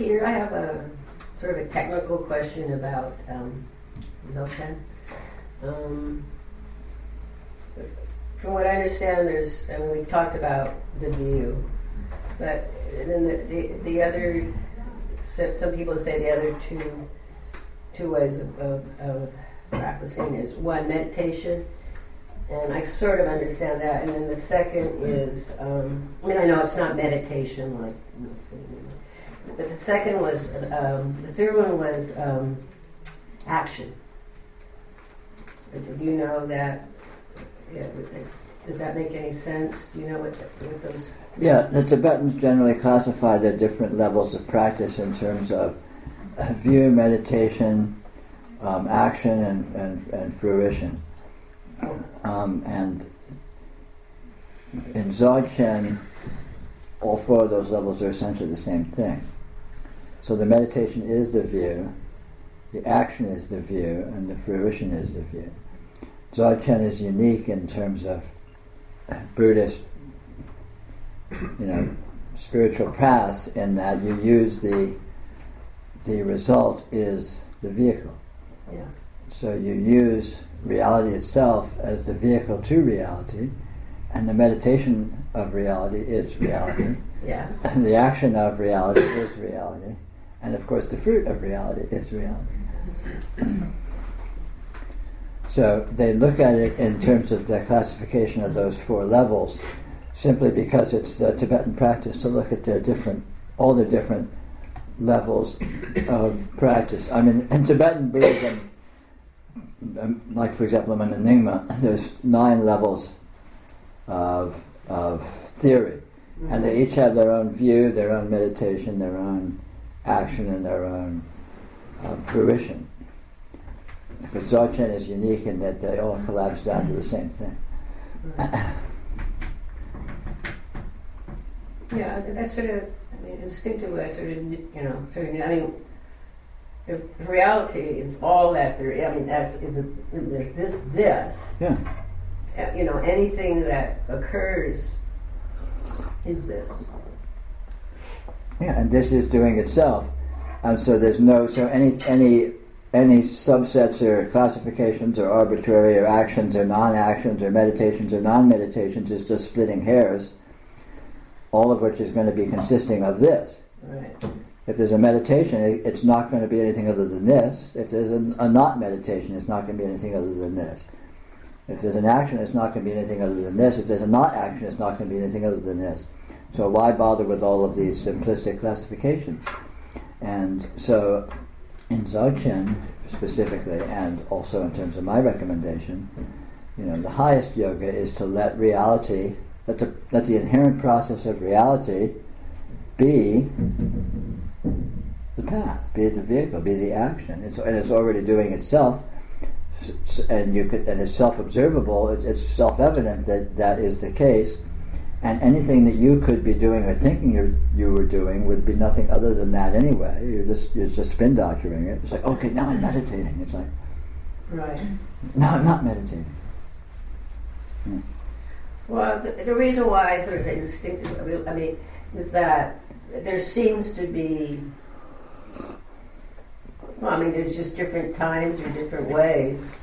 Peter, I have a sort of a technical question about Dzogchen. From what I understand, we've talked about the view, but then the other, some people say the other two ways of practicing is one, meditation, and I sort of understand that, and then the second is, I know it's not meditation, like, but the second was, the third one was action. Do you know that? Yeah, does that make any sense? Do you know what those? Yeah, the Tibetans generally classify the different levels of practice in terms of view, meditation, action, and fruition. And in Dzogchen, all four of those levels are essentially the same thing. So the meditation is the view, the action is the view, and the fruition is the view. Dzogchen is unique in terms of Buddhist, spiritual paths, in that you use the result is the vehicle. Yeah. So you use reality itself as the vehicle to reality, and the meditation of reality is reality. Yeah. And the action of reality is reality. And of course the fruit of reality is reality. So they look at it in terms of the classification of those four levels, simply because it's Tibetan practice to look at all the different levels of practice. I mean, in Tibetan Buddhism, like for example in Nyingma, there's 9 levels of theory, and they each have their own view, their own meditation, their own action, and their own fruition. But Dzogchen is unique in that they all collapse down to the same thing. Yeah, that's sort of, instinctively, if reality is all that there is, there's this. Yeah. Anything that occurs is this. Yeah, and this is doing itself, and so there's any subsets or classifications or arbitrary or actions or non-actions or meditations or non-meditations is just splitting hairs, all of which is going to be consisting of this. Right. If there's a meditation, it's not going to be anything other than this. If there's a not meditation, it's not going to be anything other than this. If there's an action, it's not going to be anything other than this. If there's a not action, it's not going to be anything other than this. So why bother with all of these simplistic classifications? And so in Dzogchen specifically, and also in terms of my recommendation, the highest yoga is to let reality, let the inherent process of reality be the path, be the vehicle, be the action. It's already doing itself, and it's self-observable. It's self-evident that is the case. And anything that you could be doing or thinking you were doing would be nothing other than that anyway. You're just spin doctoring it. It's like, okay, now I'm meditating. It's like, right. No, I'm not meditating. Yeah. Well, the reason why I sort of say instinctive, is that there seems to be, there's just different times or different ways,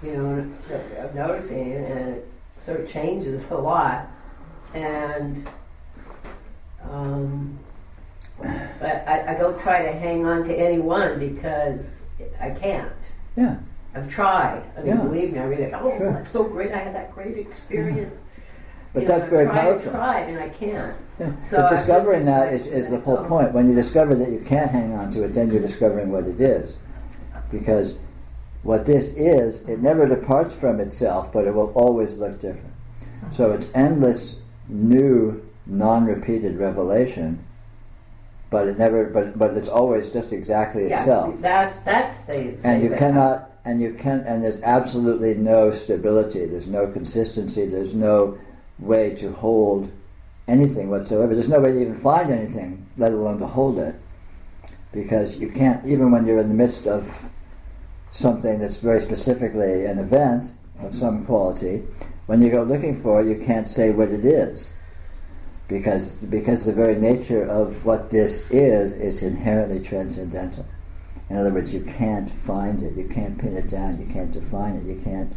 of noticing, and it sort of changes a lot. And but I don't try to hang on to any one because I can't. Yeah. I've tried. Believe me, I really Sure. That's so great. I had that great experience. Yeah. But that's very powerful. I've tried and I can't. Yeah. So but discovering that is the whole point. When you discover that you can't hang on to it, then you're discovering what it is. Because what this is, it never departs from itself, but it will always look different. So it's endless new, non-repeated revelation, but it's always just exactly itself. That's the and you cannot, and there's absolutely no stability. There's no consistency. There's no way to hold anything whatsoever. There's no way to even find anything, let alone to hold it, because you can't. Even when you're in the midst of something that's very specifically an event of some quality, when you go looking for it, you can't say what it is. because the very nature of what this is inherently transcendental. In other words, you can't find it, you can't pin it down, you can't define it, you can't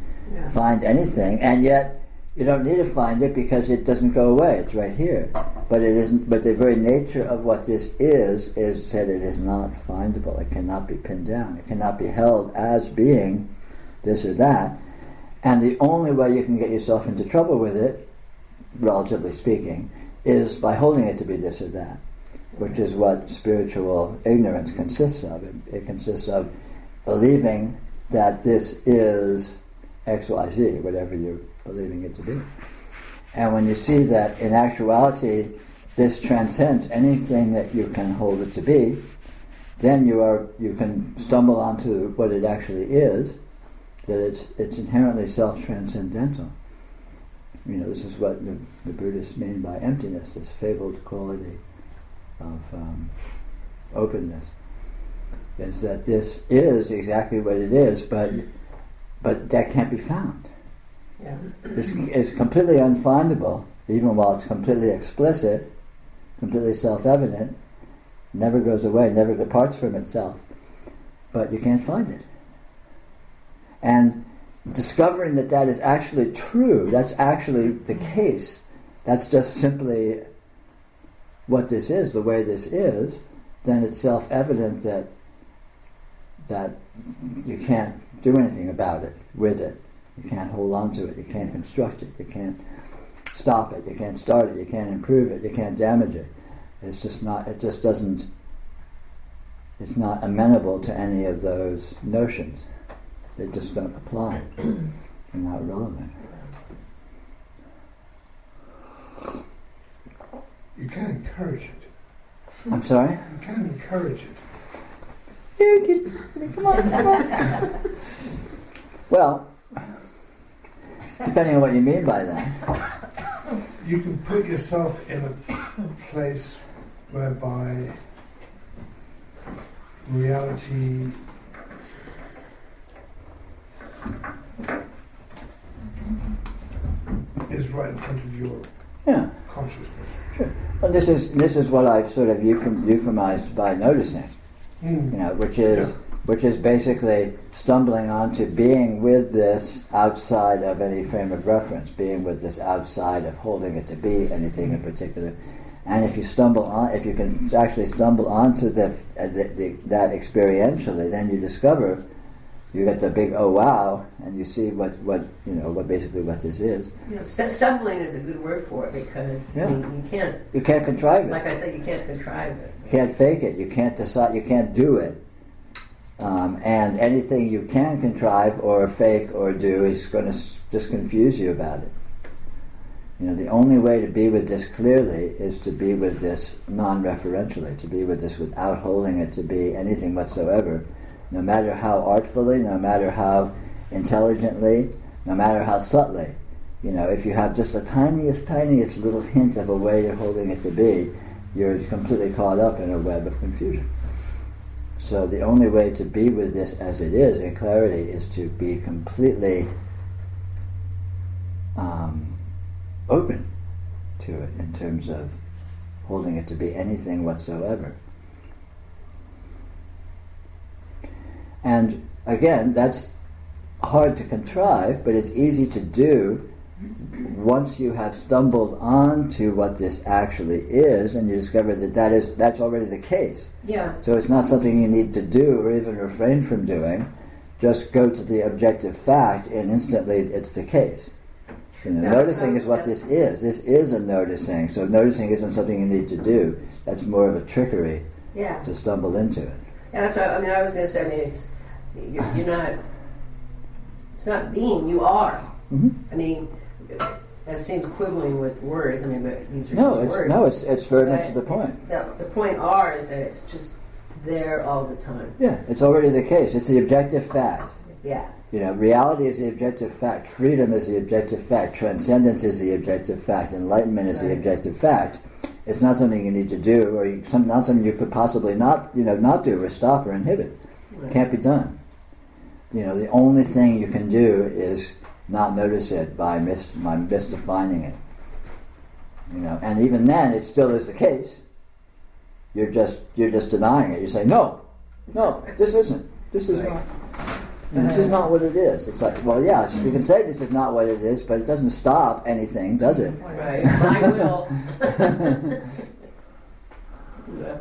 find anything, and yet you don't need to find it because it doesn't go away. It's right here. But it isn't. But the very nature of what this is that it is not findable. It cannot be pinned down. It cannot be held as being this or that. And the only way you can get yourself into trouble with it, relatively speaking, is by holding it to be this or that, which is what spiritual ignorance consists of. It consists of believing that this is X, Y, Z, whatever you're believing it to be. And when you see that in actuality this transcends anything that you can hold it to be, then you can stumble onto what it actually is, that it's inherently self-transcendental. This is what the Buddhists mean by emptiness, this fabled quality of openness. Is that this is exactly what it is, but that can't be found. Yeah. This is completely unfindable, even while it's completely explicit, completely self-evident, never goes away, never departs from itself. But you can't find it. And discovering that is actually true, that's actually the case, that's just simply what this is, the way this is, then it's self-evident that you can't do anything about it, with it. You can't hold on to it, you can't construct it, you can't stop it, you can't start it, you can't improve it, you can't damage it. It's not amenable to any of those notions. They just don't apply. They're not relevant. You can encourage it. I'm sorry? You can encourage it. Come on. Well, depending on what you mean by that. You can put yourself in a place whereby reality is right in front of your consciousness. Sure. Well, this is what I've sort of euphemized by noticing. Which is basically stumbling onto being with this outside of any frame of reference, being with this outside of holding it to be anything in particular. And if you can actually stumble onto that experientially, then you discover, you get the big oh wow, and you see what basically what this is. Stumbling is a good word for it, because you can't contrive it. Like I said, you can't contrive it. You can't fake it. You can't decide. You can't do it. And anything you can contrive or fake or do is going to just confuse you about it. The only way to be with this clearly is to be with this non-referentially, to be with this without holding it to be anything whatsoever, no matter how artfully, no matter how intelligently, no matter how subtly. If you have just the tiniest little hint of a way you're holding it to be, you're completely caught up in a web of confusion. So the only way to be with this as it is in clarity is to be completely open to it in terms of holding it to be anything whatsoever. And again, that's hard to contrive, but it's easy to do once you have stumbled onto what this actually is, and you discover that's already the case. Yeah. So it's not something you need to do or even refrain from doing. Just go to the objective fact, and instantly it's the case. Noticing is what this is. This is a noticing. So noticing isn't something you need to do. That's more of a trickery to stumble into it. Yeah, that's what, I was going to say. You're not. It's not being. You are. Mm-hmm. It seems quibbling with words. But these are words. It's very much to the point. The point are is that it's just there all the time. Yeah, it's already the case. It's the objective fact. Yeah. Reality is the objective fact. Freedom is the objective fact. Transcendence is the objective fact. Enlightenment is the objective fact. It's not something you need to do, or not something you could possibly not do, or stop, or inhibit. It can't be done. The only thing you can do is not notice it by misdefining it. and even then, it still is the case. You're just denying it. You say, no, this isn't. This is not. This is not what it is. It's like, well, yeah, you can say this is not what it is, but it doesn't stop anything, does it? Right. My will. Yeah.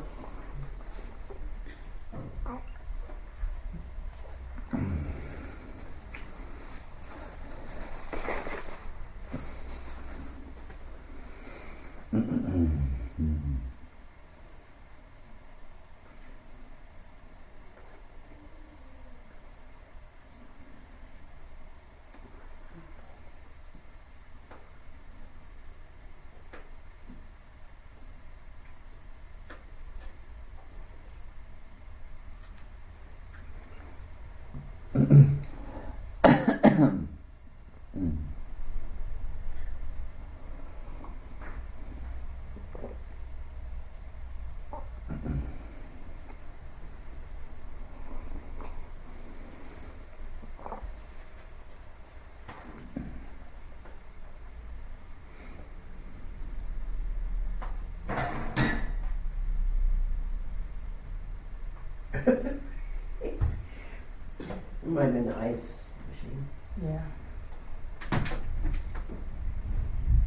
It might have been the ice machine. Yeah.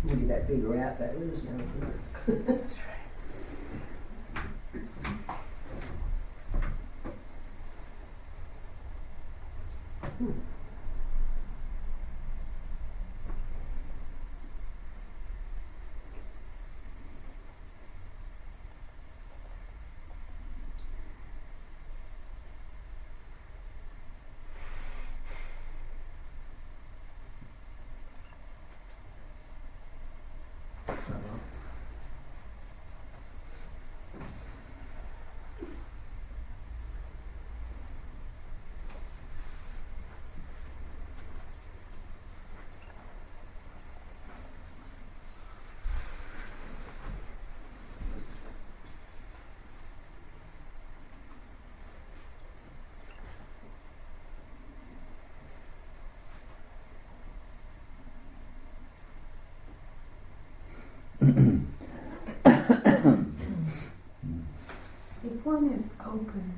Maybe that big rat that lives down here. That's right. If one is open,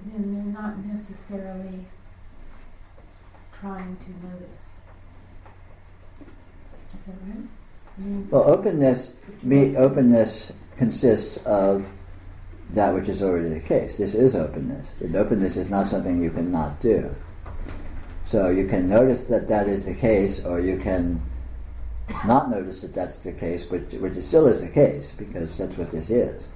then they're not necessarily trying to notice. Is that right? Well, openness consists of that which is already the case. This is openness. And openness is not something you can not do. So you can notice that that is the case, or you can not notice that that's the case, which still is the case, because that's what this is.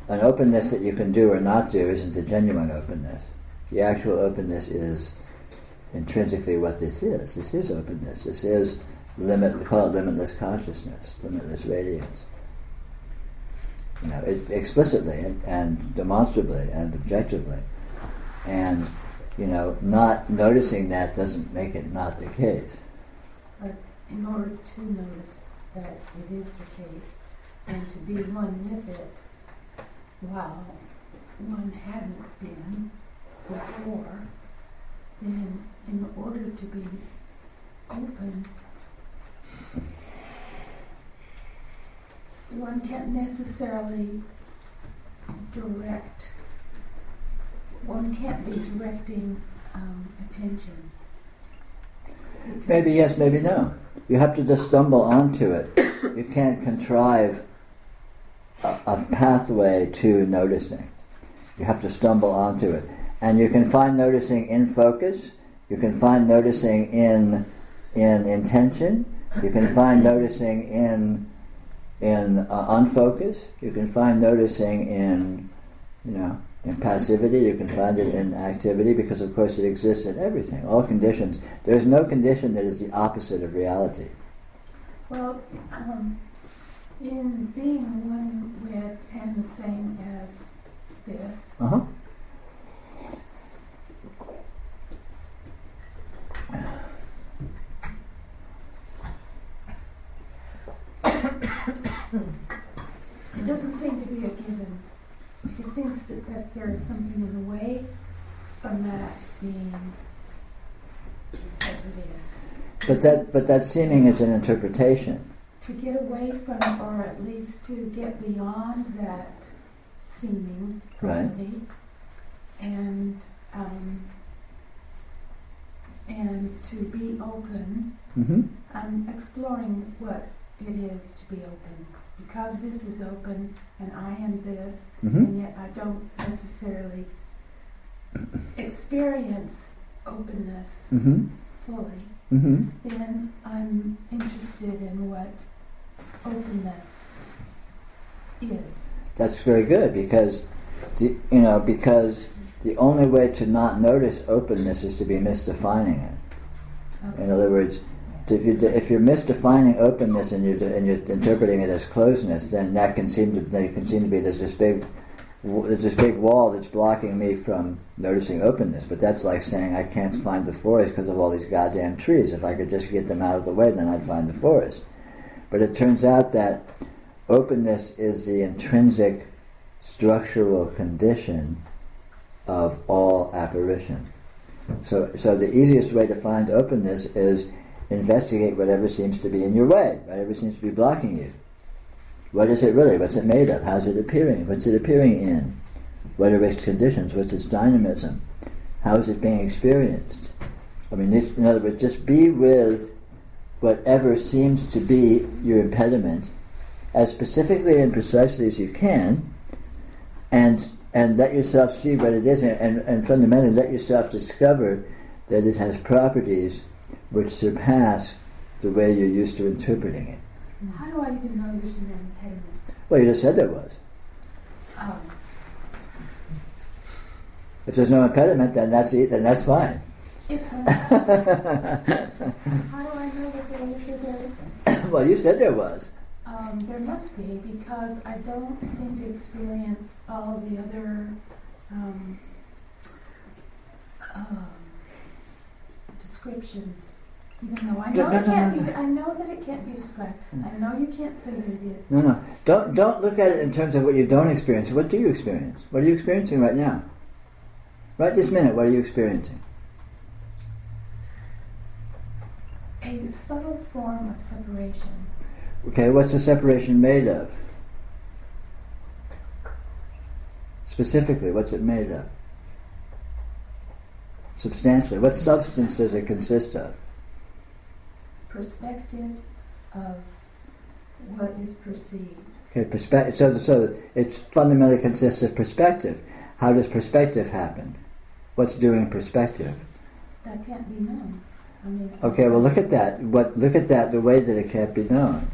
An openness that you can do or not do isn't the genuine openness. The actual openness is intrinsically what this is. This is openness. This is we call it limitless consciousness, limitless radiance. Explicitly and demonstrably and objectively. And, not noticing that doesn't make it not the case. But in order to notice that it is the case and to be one with it, while one hadn't been before, then in order to be open, one can't necessarily one can't be directing attention. Maybe yes, maybe no. You have to just stumble onto it. You can't contrive a pathway to noticing. You have to stumble onto it. And you can find noticing in focus, you can find noticing in intention, you can find noticing in unfocus, you can find noticing in passivity, you can find it in activity, because of course it exists in everything, all conditions. There's no condition that is the opposite of reality. Well, in being one with and the same as this, it doesn't seem to be a given. It seems that there is something in the way from that being as it is. But that seeming is an interpretation. to get away from, or at least to get beyond that seeming quality, and to be open. Mm-hmm. I'm exploring what it is to be open, because this is open and I am this, Mm-hmm. and yet I don't necessarily experience openness Mm-hmm. fully. Mm-hmm. Then I'm interested in what openness is. That's very good, because because the only way to not notice openness is to be misdefining it. Okay. In other words, if you're misdefining openness and you're interpreting it as closeness, then there can seem to be this big wall that's blocking me from noticing openness. But that's like saying I can't find the forest because of all these goddamn trees. If I could just get them out of the way, then I'd find the forest. But it turns out that openness is the intrinsic structural condition of all apparition. So the easiest way to find openness is investigate whatever seems to be in your way, whatever seems to be blocking you. What is it really? What's it made of? How's it appearing? What's it appearing in? What are its conditions? What's its dynamism? How is it being experienced? I mean, in other words, just be with whatever seems to be your impediment as specifically and precisely as you can, and let yourself see what it is, and fundamentally let yourself discover that it has properties which surpass the way you're used to interpreting it. How do I even know there's an impediment? Well, you just said there was. Oh. If there's no impediment, then that's fine. It's a, how do I know that there is or there isn't? Well, you said there was. There must be, because I don't seem to experience all the other descriptions. Even though I know I know that it can't be described. I know you can't say that it is. No. Don't look at it in terms of what you don't experience. What do you experience? What are you experiencing right now? Right this minute, what are you experiencing? A subtle form of separation. Okay, what's the separation made of? Specifically, what's it made of? Substantially, what substance does it consist of? Perspective of what is perceived. Okay, perspective. So it fundamentally consists of perspective. How does perspective happen? What's doing perspective? That can't be known. I mean. Okay, well look at that. Look at that. The way that it can't be known.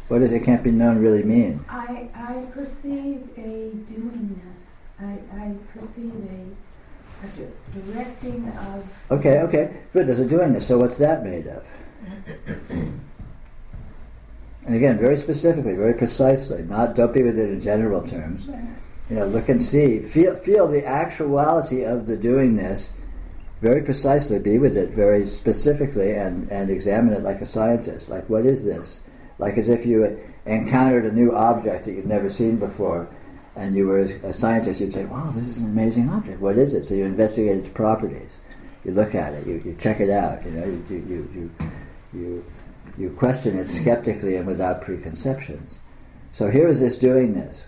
What does it can't be known really mean? I perceive a doingness. I perceive a directing of. Okay, good. There's a doingness. So what's that made of? And again, very specifically, very precisely. Don't be with it in general terms. Right. Look and see. Feel the actuality of the doingness very precisely. Be with it very specifically and examine it like a scientist. Like, what is this? Like as if you encountered a new object that you've never seen before, and you were a scientist, you'd say, wow, this is an amazing object. What is it? So you investigate its properties. You look at it. You check it out. You question it skeptically and without preconceptions. So here is this doingness.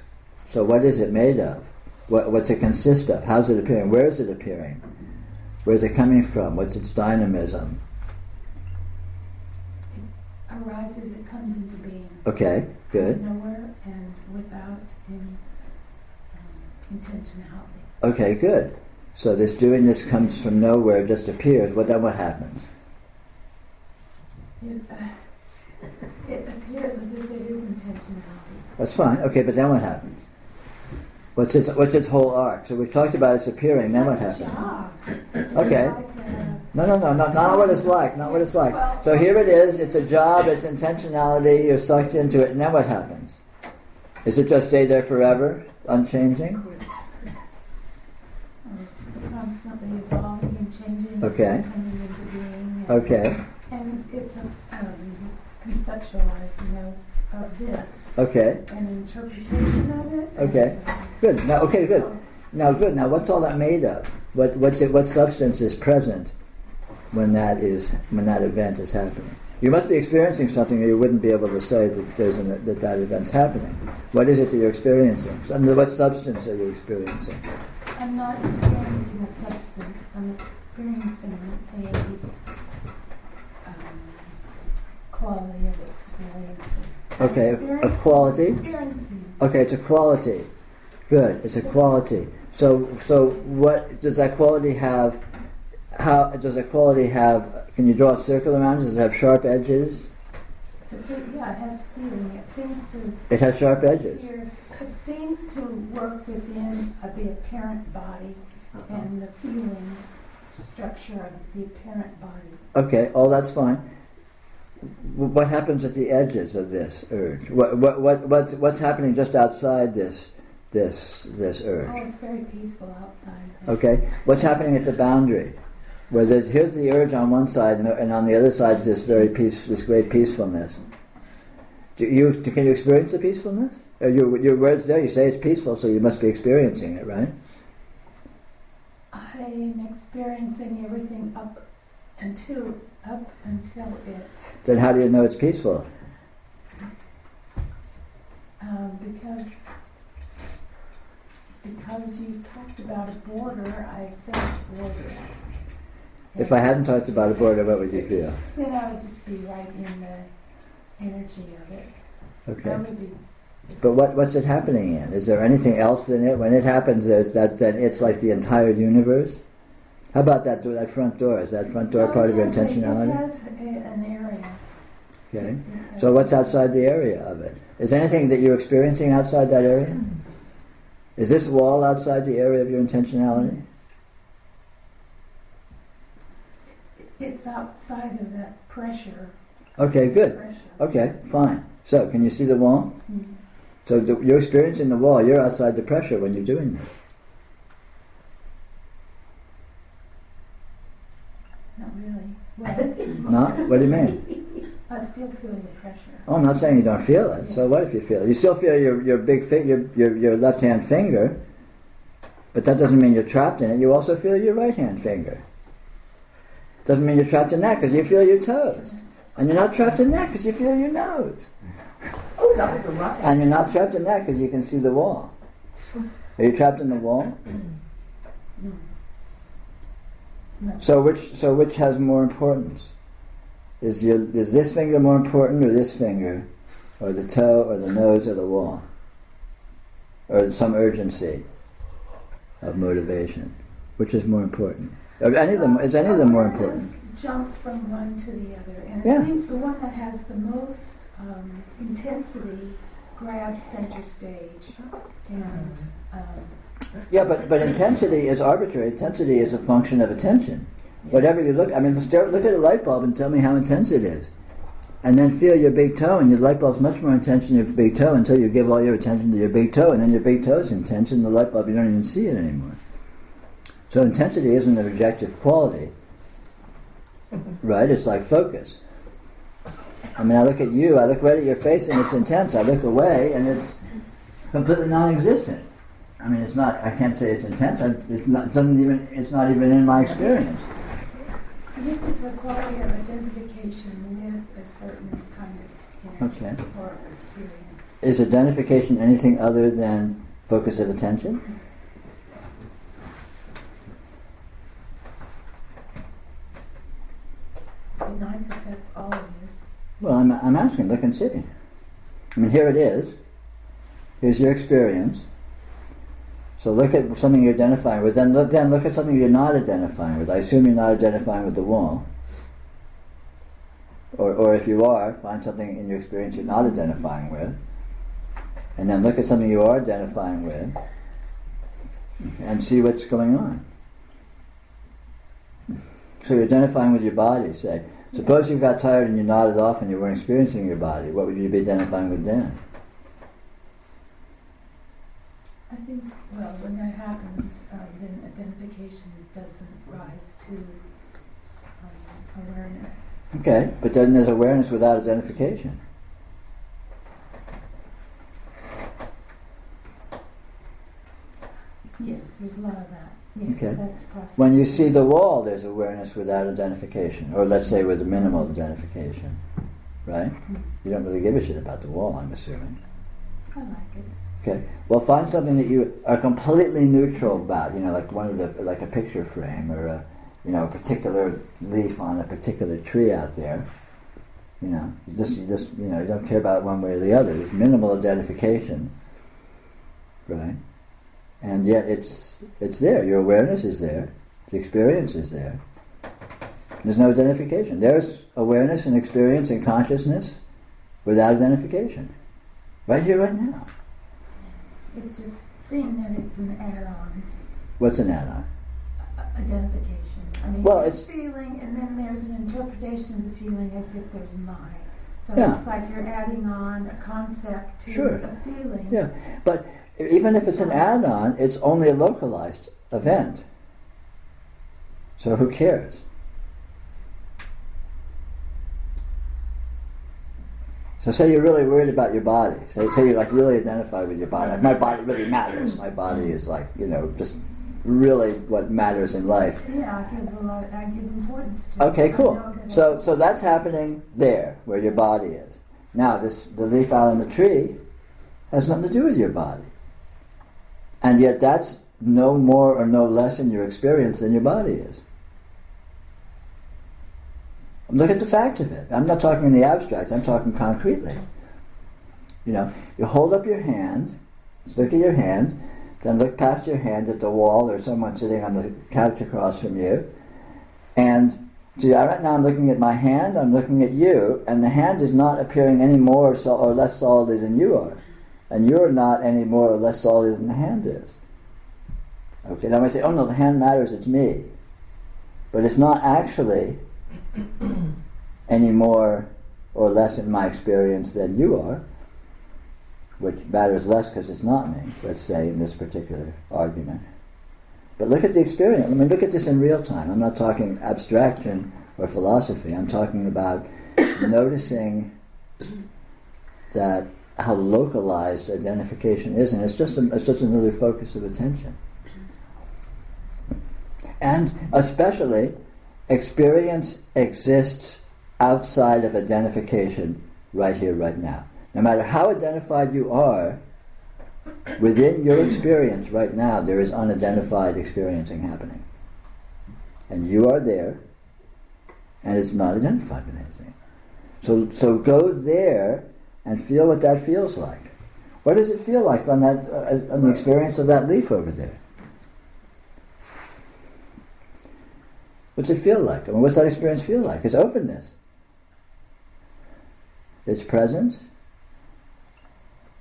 So what is it made of? What's it consist of? How's it appearing? Where is it appearing? Where is it coming from? What's its dynamism? It arises, it comes into being. Okay, good. Nowhere and without any intentionality. Okay, good. So this doingness comes from nowhere, it just appears. Then what happens? It appears as if it is intentionality. That's fine. Okay, but then what happens? What's its whole arc? So we've talked about its appearing. Then what happens? Okay. No, not what it's like. Not what it's like. So here it is. It's a job. It's intentionality. You're sucked into it. And then what happens? Is it just stay there forever, unchanging? It's constantly evolving and changing. Okay. And coming into being. Okay. And it's a conceptualizing of this. Okay. An interpretation of it. Okay. Good. Now, okay, good. Now, good. Now, what's all that made of? What substance is present when that event is happening? You must be experiencing something, or you wouldn't be able to say that that event's happening. What is it that you're experiencing? What substance are you experiencing? I'm not experiencing a substance. I'm experiencing a quality of experiencing. Okay, a quality. Experiencing. Okay, it's a quality. Good, it's a quality. So what does that quality have? How does that quality have? Can you draw a circle around it? Does it have sharp edges? Yeah, it has feeling. It seems to. It has sharp edges. It seems to work within the apparent body and the feeling structure of the apparent body. Okay, that's fine. What happens at the edges of this urge? What's happening just outside this urge? Oh, it's very peaceful outside. Okay, what's happening at the boundary? Where here's the urge on one side, and on the other side is this great peacefulness. Can you experience the peacefulness? Your words there, you say it's peaceful, so you must be experiencing it, right? I'm experiencing everything up until it. Then how do you know it's peaceful? Because you talked about a border, I felt border. If I hadn't talked about a border, what would you feel? Then I would just be right in the energy of it. Okay. So would be. But what's it happening in? Is there anything else in it? When it happens, then it's like the entire universe? How about that door, that front door? Is that front door part of your intentionality? It has an area. Okay. So what's outside the area of it? Is there anything that you're experiencing outside that area? Is this wall outside the area of your intentionality? It's outside of that pressure. Okay, good. Okay, fine. So, can you see the wall? Mm-hmm. So you're experiencing the wall. You're outside the pressure when you're doing this. Not really. Well, Not? What do you mean? I still feel the pressure. Oh, I'm not saying you don't feel it. So what if you feel it? You still feel your big your left hand finger, but that doesn't mean you're trapped in it. You also feel your right hand finger. Doesn't mean you're trapped in that because you feel your toes, and you're not trapped in that because you feel your nose. Oh, that was a rock. And you're not trapped in that because you can see the wall. Are you trapped in the wall? No. So which has more importance? Is this finger more important, or this finger, or the toe, or the nose, or the wall, or some urgency of motivation? Which is more important? Is any of them more important? Awareness jumps from one to the other, and it Yeah. seems the one that has the most intensity grabs center stage. And Yeah, but intensity is arbitrary. Intensity is a function of attention. Whatever you look, look at a light bulb and tell me how intense it is. And then feel your big toe, and your light bulb's much more intense than your big toe until you give all your attention to your big toe, and then your big toe is intense, and the light bulb, you don't even see it anymore. So intensity isn't an objective quality, right? It's like focus. I look at you, I look right at your face, and it's intense. I look away, and it's completely non-existent. It's not. I can't say it's intense. It's not even in my experience. I guess it's a quality of identification with a certain kind of energy or experience. Is identification anything other than focus of attention? It'd be nice if that's all it is. Well, I'm asking. Look and see. Here it is. Here's your experience. So look at something you're identifying with. Then look at something you're not identifying with. I assume you're not identifying with the wall. Or if you are, find something in your experience you're not identifying with. And then look at something you are identifying with. And see what's going on. So you're identifying with your body, say. Suppose you got tired and you nodded off and you weren't experiencing your body. What would you be identifying with then? I think, when that happens, then identification doesn't rise to awareness. Okay, but then there's awareness without identification. Yes, there's a lot of that. Yes, Okay. that's possible. When you see the wall, there's awareness without identification, or let's say with a minimal identification, right? You don't really give a shit about the wall, I'm assuming. I like it. Okay. Well, find something that you are completely neutral about. Like like a picture frame, or a particular leaf on a particular tree out there. You just you don't care about it one way or the other. There's minimal identification, right? And yet it's there. Your awareness is there. The experience is there. There's no identification. There's awareness and experience and consciousness without identification. Right here, right now. It's just seeing that it's an add-on. What's an add-on? Identification. I mean, Well, there's feeling, and then there's an interpretation of the feeling as if there's my. So Yeah. it's like you're adding on a concept to Sure. a feeling. Yeah, but even if it's an add-on, it's only a localized event. So who cares? So say you're really worried about your body. Say you're like really identified with your body. Like, my body really matters. My body is like, just really what matters in life. Yeah, I give importance to it. Okay, cool. I know that So that's happening there, where your body is. Now, the leaf out on the tree has nothing to do with your body. And yet that's no more or no less in your experience than your body is. Look at the fact of it. I'm not talking in the abstract, I'm talking concretely. You hold up your hand, look at your hand, then look past your hand at the wall or someone sitting on the couch across from you. And see, right now I'm looking at my hand, I'm looking at you, and the hand is not appearing any more or less solid than you are. And you're not any more or less solid than the hand is. Okay, now I say, oh no, the hand matters, it's me. But it's not actually any more or less in my experience than you are, which matters less because it's not me, let's say, in this particular argument. But look at the experience. Look at this in real time. I'm not talking abstraction or philosophy. I'm talking about noticing that how localized identification is, and it's just another focus of attention. And especially, experience exists outside of identification right here, right now. No matter how identified you are, within your experience right now, there is unidentified experiencing happening. And you are there, and it's not identified with anything. So go there and feel what that feels like. What does it feel like on the experience of that leaf over there? What's it feel like? What's that experience feel like? It's openness. It's presence,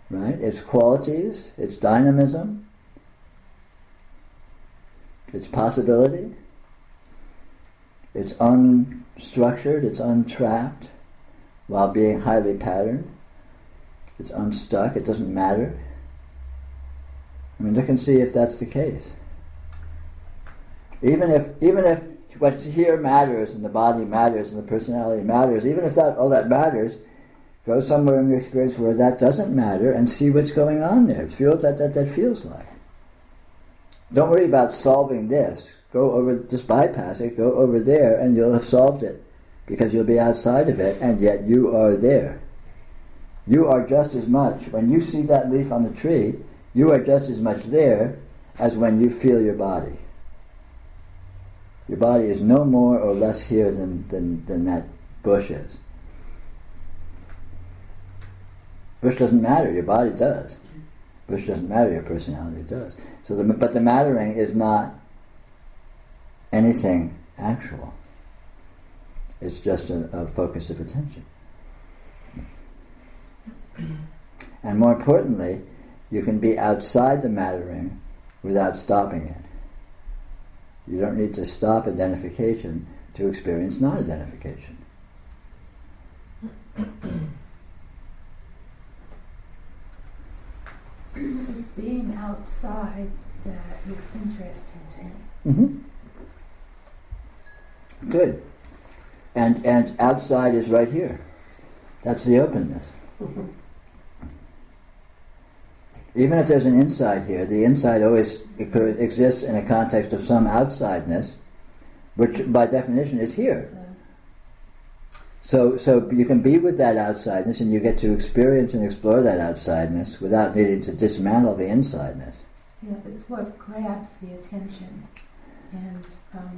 right? It's qualities, it's dynamism, it's possibility, it's unstructured, it's untrapped, while being highly patterned. It's unstuck, it doesn't matter. Look and see if that's the case. Even if what's here matters, and the body matters, and the personality matters, even if all that matters, go somewhere in your experience where that doesn't matter and see what's going on there. Feel what that feels like. Don't worry about solving this. Just bypass it, go over there, and you'll have solved it, because you'll be outside of it, and yet you are there. You are just as much, when you see that leaf on the tree, you are just as much there as when you feel your body. Your body is no more or less here than that bush is. Bush doesn't matter, your body does. Bush doesn't matter, your personality does. But the mattering is not anything actual. It's just a focus of attention. And more importantly, you can be outside the mattering without stopping it. You don't need to stop identification to experience non-identification. It's being outside that is interesting to me. Mm-hmm. Good. And outside is right here. That's the openness. Even if there's an inside here, the inside always exists in a context of some outsideness, which by definition is here. So you can be with that outsideness, and you get to experience and explore that outsideness without needing to dismantle the insideness. Yeah, it's what grabs the attention. And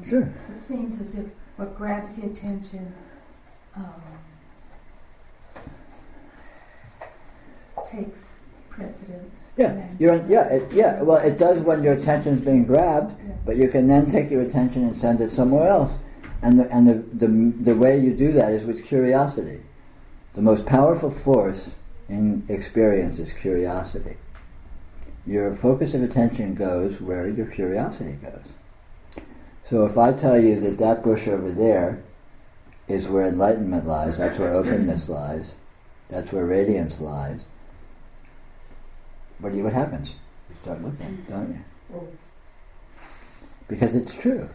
Sure. It seems as if what grabs the attention takes precedence. Well, it does when your attention is being grabbed, but you can then take your attention and send it somewhere else. And the way you do that is with curiosity. The most powerful force in experience is curiosity. Your focus of attention goes where your curiosity goes. So if I tell you that that bush over there is where enlightenment lies, that's where openness lies, that's where radiance lies, what happens? You start looking, don't you? Because it's true.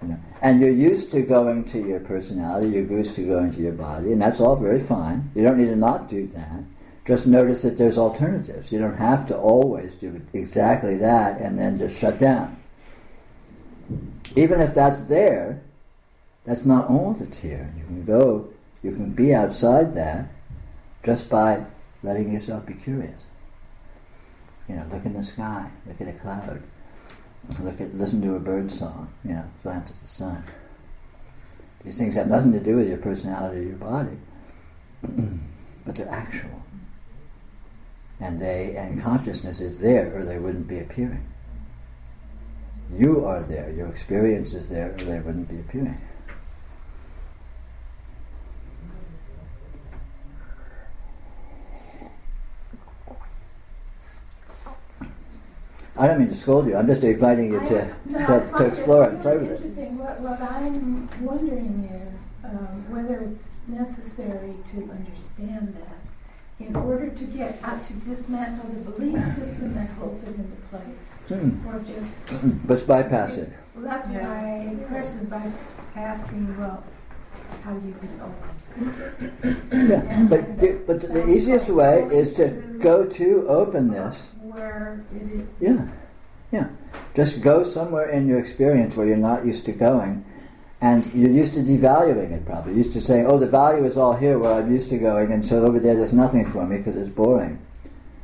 You know? And you're used to going to your personality, you're used to going to your body, and that's all very fine. You don't need to not do that. Just notice that there's alternatives. You don't have to always do exactly that and then just shut down. Even if that's there, that's not all that's here. You can be outside that just by letting yourself be curious. Look in the sky, look at a cloud, listen to a bird song, glance at the sun. These things have nothing to do with your personality or your body, but they're actual. And consciousness is there, or they wouldn't be appearing. You are there, your experience is there, or they wouldn't be appearing. I don't mean to scold you, I'm just inviting you to explore it and play with it. Interesting. What I'm wondering is whether it's necessary to understand that in order to get out to dismantle the belief system that holds it into place, or just let's bypass it. Well, that's my question by asking, well, how do you be open? Yeah, but the easiest way is to go to openness. Where it is. Yeah. Just go somewhere in your experience where you're not used to going, and you're used to devaluing it probably. You're used to saying, the value is all here where I'm used to going, and so over there's nothing for me because it's boring.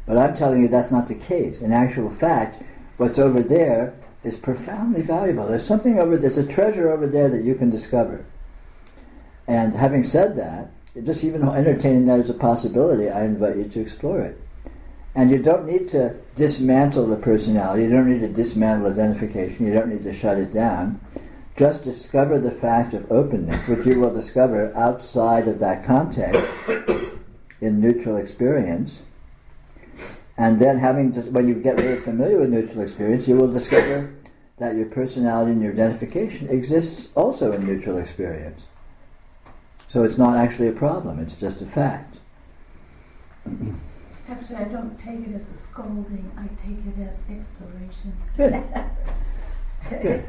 But I'm telling you that's not the case. In actual fact, what's over there is profoundly valuable. There's a treasure over there that you can discover. And having said that, just even entertaining that as a possibility, I invite you to explore it. And you don't need to dismantle the personality, you don't need to dismantle identification, you don't need to shut it down. Just discover the fact of openness, which you will discover outside of that context in neutral experience. And then when you get really familiar with neutral experience, you will discover that your personality and your identification exists also in neutral experience. So it's not actually a problem, it's just a fact. Actually, I don't take it as a scolding, I take it as exploration. Good. Good.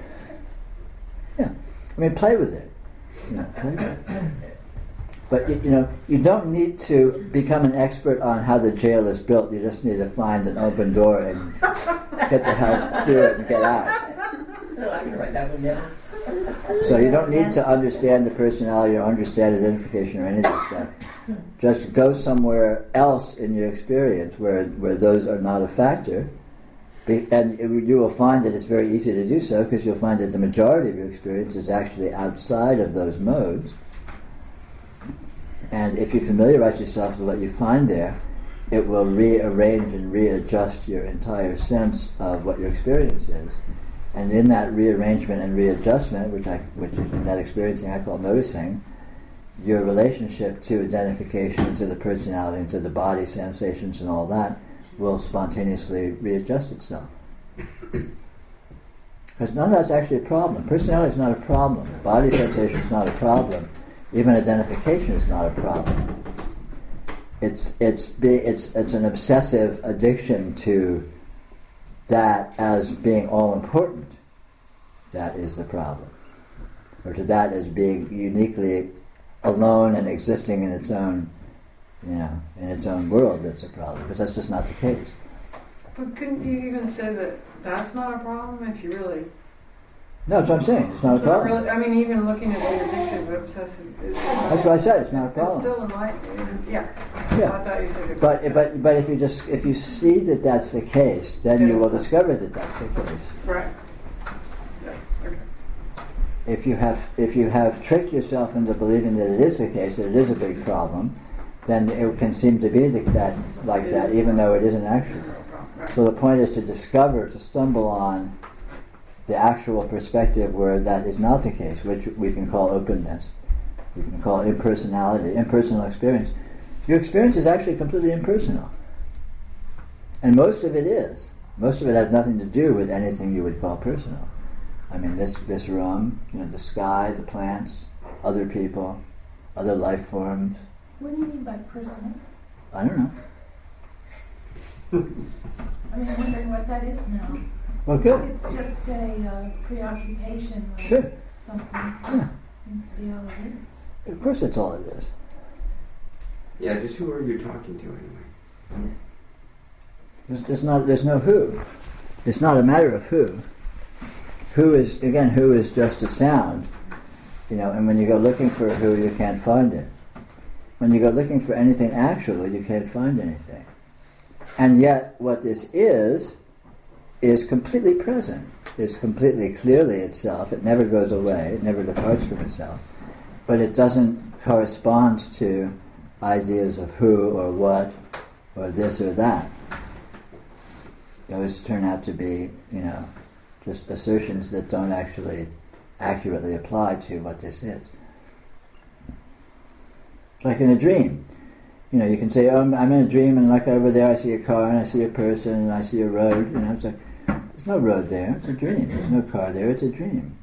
Yeah. I mean, play with it. Play with it. But, you don't need to become an expert on how the jail is built. You just need to find an open door and get the hell through it and get out. I can write that one down. So you don't need to understand the personality or understand identification or any of that stuff. Just go somewhere else in your experience where those are not a factor, and you will find that it's very easy to do so because you'll find that the majority of your experience is actually outside of those modes. And if you familiarize yourself with what you find there, it will rearrange and readjust your entire sense of what your experience is. And in that rearrangement and readjustment, which in that experiencing I call noticing, your relationship to identification and to the personality and to the body sensations and all that will spontaneously readjust itself. Because none of that's actually a problem. Personality is not a problem. Body sensation is not a problem. Even identification is not a problem. It's an obsessive addiction to that as being all important. That is the problem. Or to that as being uniquely alone and existing in its own in its own world that's a problem, because that's just not the case. But couldn't you even say that that's not a problem if you really... No, that's what I'm saying. It's not a problem. Really, I mean, even looking at the addictive, obsessive... That's what I said. It's not a problem. It's still enlightening. Yeah. Yeah. I thought you said it. But if you see that that's the case, then you will discover that that's the case. Right. Yeah. Okay. If you have tricked yourself into believing that it is the case, that it is a big problem, then it can seem to be that, even though it isn't actually. Right. So the point is to stumble on the actual perspective where that is not the case, which we can call openness, we can call impersonality, impersonal experience. Your experience is actually completely impersonal. And most of it is. Most of it has nothing to do with anything you would call personal. I mean, this room, the sky, the plants, other people, other life forms. What do you mean by personal? I don't know. I mean, I'm wondering what that is now. Well, good. It's just a preoccupation or Sure. something. Yeah. Seems to be all it is. Of course that's all it is. Yeah, just who are you talking to anyway? There's no who. It's not a matter of who. Who is just a sound. And when you go looking for who, you can't find it. When you go looking for anything actual, you can't find anything. And yet, what this is completely present. Is completely clearly itself. It never goes away. It never departs from itself. But it doesn't correspond to ideas of who or what or this or that. Those turn out to be, just assertions that don't actually accurately apply to what this is. Like in a dream. You can say, I'm in a dream, and like over there I see a car, and I see a person, and I see a road. It's like, there's no road there, it's a dream. There's no car there, it's a dream.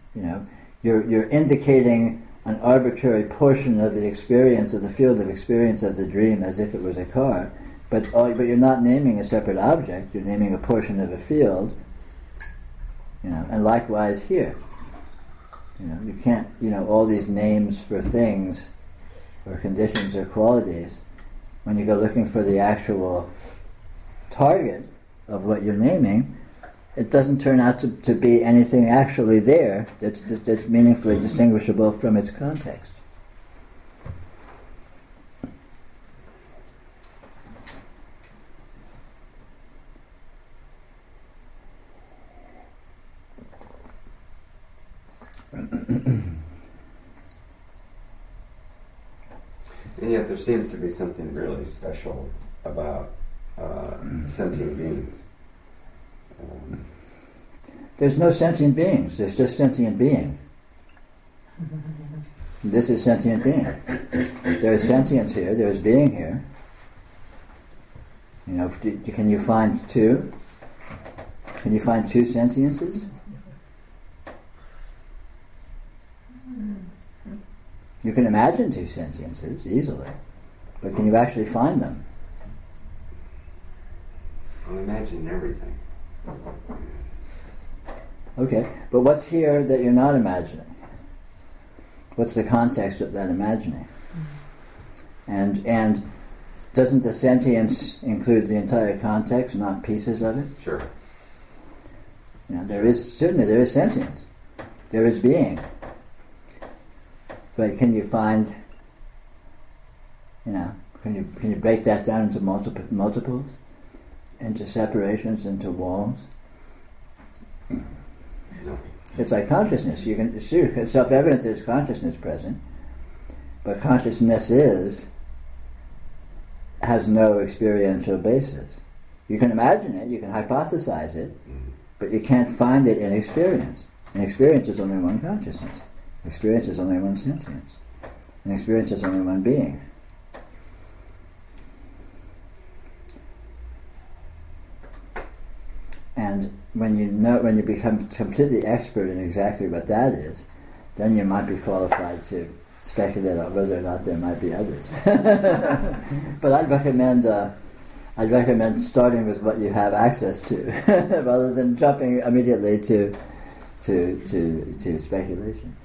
You're indicating an arbitrary portion of the experience, of the field of experience of the dream as if it was a car, but you're not naming a separate object, you're naming a portion of a field, and likewise here. You can't, all these names for things, or conditions or qualities, when you go looking for the actual target of what you're naming, it doesn't turn out to be anything actually there that's meaningfully distinguishable from its context. And yet there seems to be something really special about sentient beings. There's no sentient beings, there's just sentient being. This is sentient being. There is sentience here, there is being here. Can you find two? Can you find two sentiences? You can imagine two sentiences easily, but can you actually find them? I'll imagine everything. Okay, but what's here that you're not imagining? What's the context of that imagining? And doesn't the sentience include the entire context, not pieces of it? Sure. There is sentience. There is being. But can you find, can you break that down into multiples? Into separations, into walls? No. It's like consciousness. It's self-evident that there's consciousness present, but consciousness has no experiential basis. You can imagine it, you can hypothesize it, but you can't find it in experience. And experience is only one consciousness. Experience is only one sentience. And experience is only one being. And when you become completely expert in exactly what that is, then you might be qualified to speculate on whether or not there might be others. But I'd recommend starting with what you have access to, rather than jumping immediately to speculation.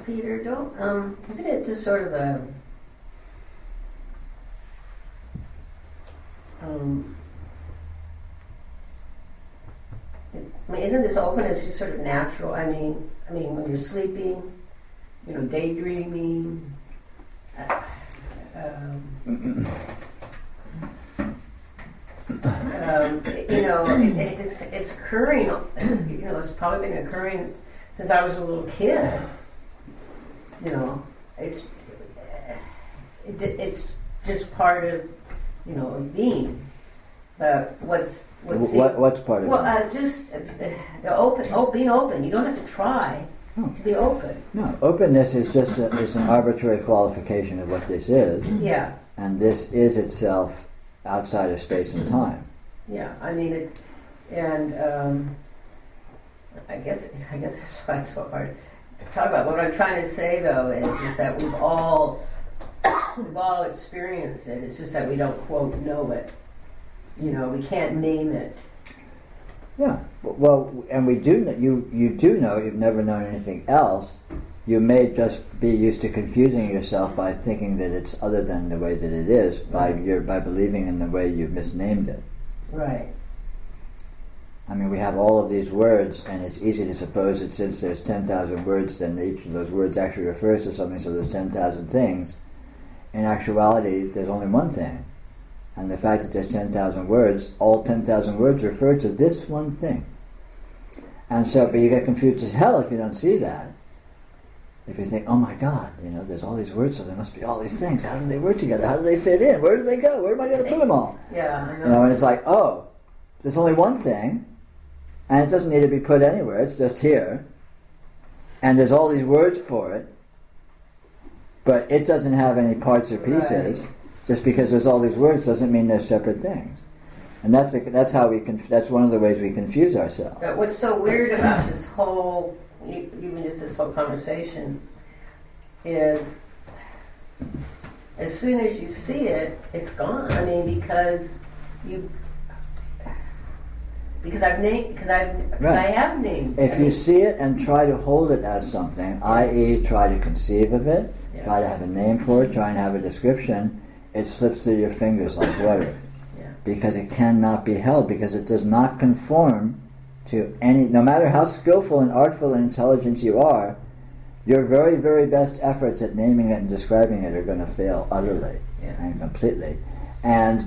Peter, isn't it just sort of a I mean, isn't this openness just sort of natural? I mean, when you're sleeping, daydreaming. It's occurring. It's probably been occurring since I was a little kid. It's just part of being. But what's part of it? Well, just being open. You don't have to try to be open. No, openness is just is an arbitrary qualification of what this is. Yeah. And this is itself outside of space and time. Yeah, I mean it's, and I guess that's why it's so hard to talk about. What I'm trying to say though is that we've all experienced it. It's just that we don't quote know it. We can't name it. Yeah, well, and we do. You do know. You've never known anything else. You may just be used to confusing yourself by thinking that it's other than the way that it is by believing in the way you've misnamed it. Right. I mean, we have all of these words, and it's easy to suppose that since there's 10,000 words, then each of those words actually refers to something, so there's 10,000 things. In actuality, there's only one thing. And the fact that there's 10,000 words, all 10,000 words refer to this one thing. And so, but you get confused as hell if you don't see that. If you think, oh my God, there's all these words, so there must be all these things. How do they work together? How do they fit in? Where do they go? Where am I going to put them all? Yeah, I know. And it's like, oh, there's only one thing, and it doesn't need to be put anywhere. It's just here. And there's all these words for it, but it doesn't have any parts or pieces. Right. Just because there's all these words doesn't mean they're separate things. And that's one of the ways we confuse ourselves. But what's so weird about this whole, even just this whole conversation, is as soon as you see it, it's gone. I mean, because I have named it. If you see it and try to hold it as something, i.e., try to conceive of it, try to have a name for it, try and have a description, it slips through your fingers like water. Because it cannot be held, because it does not conform to any, no matter how skillful and artful and intelligent you are, your very, very best efforts at naming it and describing it are going to fail utterly and completely. And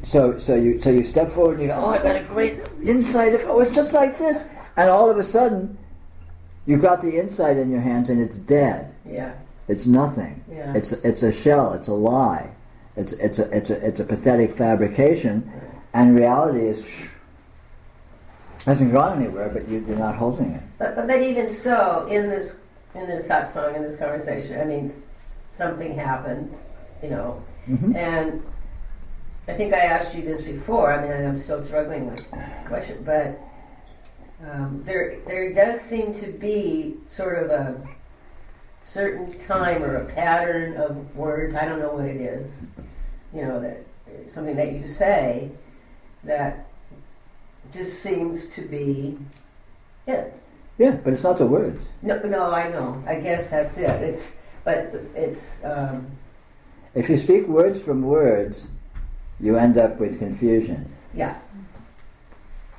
so you step forward and you go, oh, I've got a great insight of, it's just like this. And all of a sudden, you've got the insight in your hands and it's dead. Yeah. It's nothing. Yeah. It's a shell. It's a lie. It's a pathetic fabrication, and reality hasn't gone anywhere. But you're not holding it. But even so, in this hot song, in this conversation, I mean, something happens, Mm-hmm. And I think I asked you this before. I mean, I'm still struggling with the question, but there does seem to be sort of a certain time or a pattern of words. I don't know what it is. That something that you say that just seems to be it. Yeah, but it's not the words. No, I know. I guess that's it. It's. If you speak words from words, you end up with confusion. Yeah.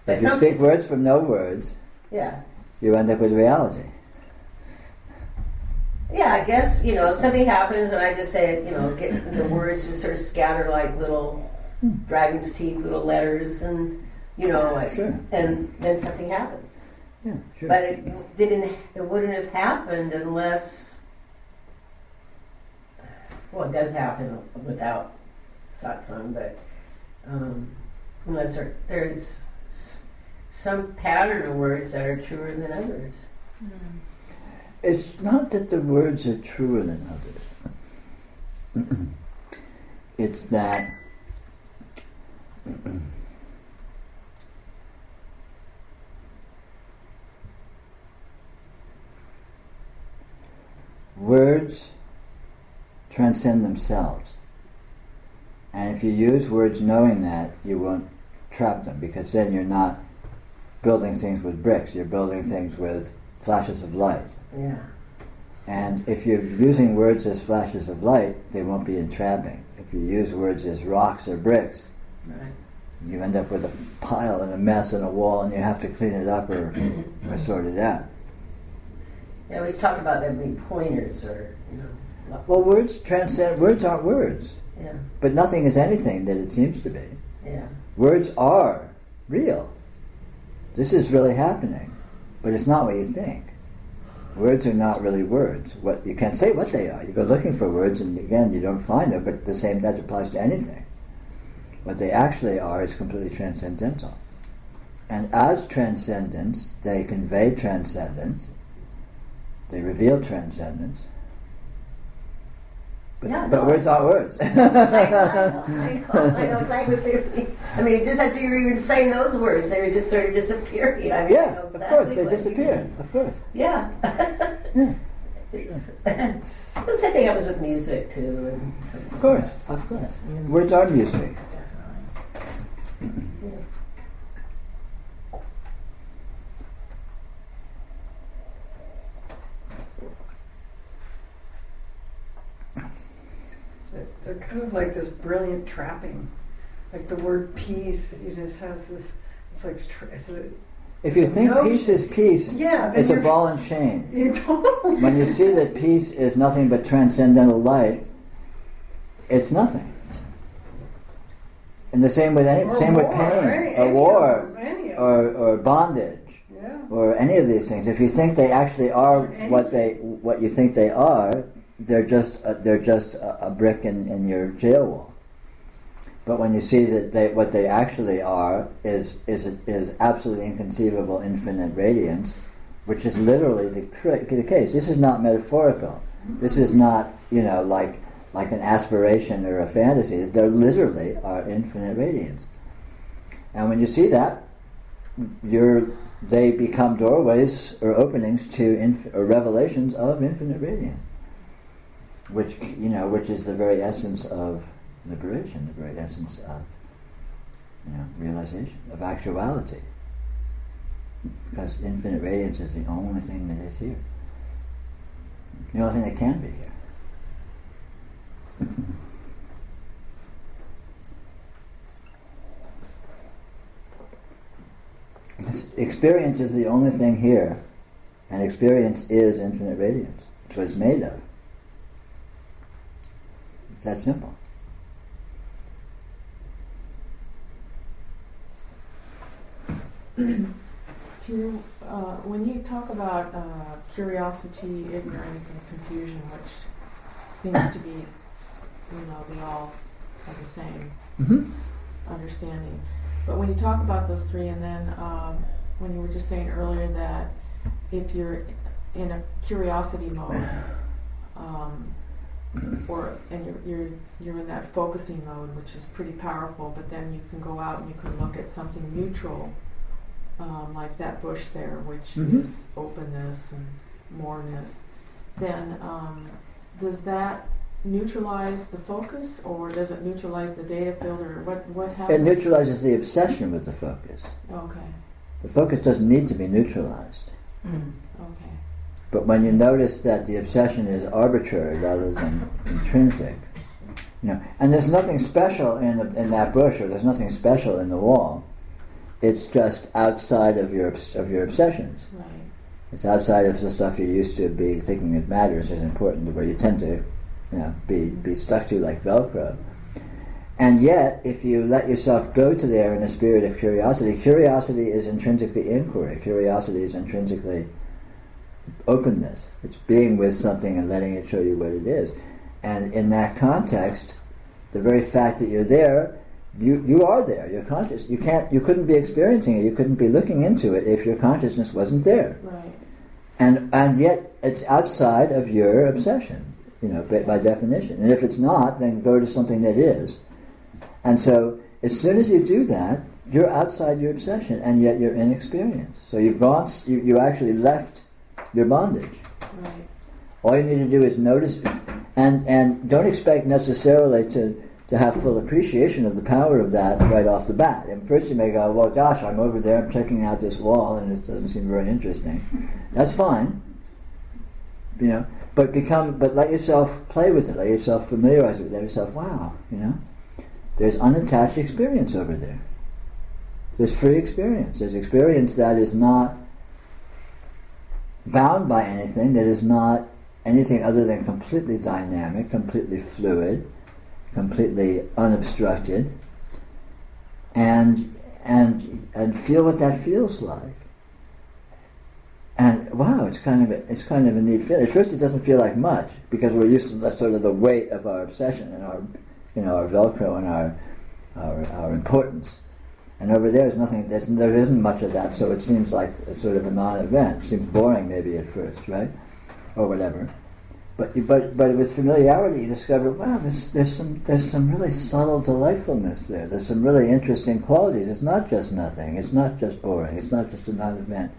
If you speak words from no words, you end up with reality. Yeah, I guess, something happens and I just say, get the words just sort of scatter like little dragon's teeth, little letters, and, sure. And then something happens. Yeah, sure. But it wouldn't have happened unless, well, it does happen without satsang, but unless there's some pattern of words that are truer than others. It's not that the words are truer than others. It's that words transcend themselves. And if you use words knowing that, you won't trap them, because then you're not building things with bricks, you're building things with flashes of light. Yeah. And if you're using words as flashes of light, they won't be entrapping. If you use words as rocks or bricks, Right. you end up with a pile and a mess on a wall, and you have to clean it up or sort it out. Yeah, we've talked about them being pointers or, Well, words transcend. Words aren't words, Yeah. but nothing is anything that it seems to be. Yeah. Words are real. This is really happening, but it's not what you think. Words are not really words. What you can't say what they are. You go looking for words, and again, you don't find them. But that applies to anything. What they actually are is completely transcendental. And as transcendence, they convey transcendence. They reveal transcendence. But words are words. I know exactly what they mean. I mean, just as you were even saying those words, they were just sort of disappearing. I mean, Yeah, of course, they disappear. Of course. Yeah. Yeah. The same thing happens with music too. Of course. Words are music. They're kind of like this brilliant trapping. Like the word peace, it just has this, it's like, If you think peace is peace, yeah, it's a ball and chain. You don't. When you see that peace is nothing but transcendental light, it's nothing. And the same with pain, or war, or bondage, or any of these things. If you think they actually are what you think they are, they're just a brick in your jail wall. But when you see that what they actually are is absolutely inconceivable infinite radiance, which is literally the case. This is not metaphorical. This is not like an aspiration or a fantasy. There literally are infinite radiance. And when you see that, they become doorways or openings to or revelations of infinite radiance, which is the very essence of liberation, the very essence of realization, of actuality. Because infinite radiance is the only thing that is here. The only thing that can be here. Experience is the only thing here, and experience is infinite radiance. It's what it's made of. It's that simple. When you talk about curiosity, ignorance, and confusion, which seems to be, they all have the same understanding. But when you talk about those three, and then when you were just saying earlier that if you're in a curiosity mode, you're in that focusing mode, which is pretty powerful, but then you can go out and you can look at something neutral, like that bush there, which is openness and moreness, then does that neutralize the focus, or does it neutralize the data field, or what happens? It neutralizes the obsession with the focus. Okay. The focus doesn't need to be neutralized. Okay. But when you notice that the obsession is arbitrary rather than intrinsic, and there's nothing special in that bush, or there's nothing special in the wall. It's just outside of your obsessions. Right. It's outside of the stuff you're used to be thinking that matters is important, where you tend to, be stuck to like Velcro. And yet, if you let yourself go to there in a spirit of curiosity is intrinsically inquiry. Curiosity is intrinsically openness. It's being with something and letting it show you what it is. And in that context, the very fact that you're there, you are there. You're conscious. You couldn't be experiencing it. You couldn't be looking into it if your consciousness wasn't there. Right. And yet it's outside of your obsession, by definition. And if it's not, then go to something that is. And so as soon as you do that, you're outside your obsession, and yet you're in experience. So you actually left your bondage. Right. All you need to do is notice, and don't expect necessarily to have full appreciation of the power of that right off the bat. And first you may go, well, gosh, I'm over there, I'm checking out this wall, and it doesn't seem very interesting. That's fine, but let yourself play with it, let yourself familiarize with it, let yourself, wow, there's unattached experience over there. There's free experience. There's experience that is not bound by anything, that is not anything other than completely dynamic, completely fluid, completely unobstructed, and feel what that feels like. And wow, it's kind of a neat feeling. At first, it doesn't feel like much because we're used to sort of the weight of our obsession and our Velcro and our importance. And over there is nothing. There isn't much of that, so it seems like it's sort of a non-event. It seems boring maybe at first, right, or whatever. But with familiarity, you discover, wow, there's some really subtle delightfulness there. There's some really interesting qualities. It's not just nothing. It's not just boring. It's not just a non-event.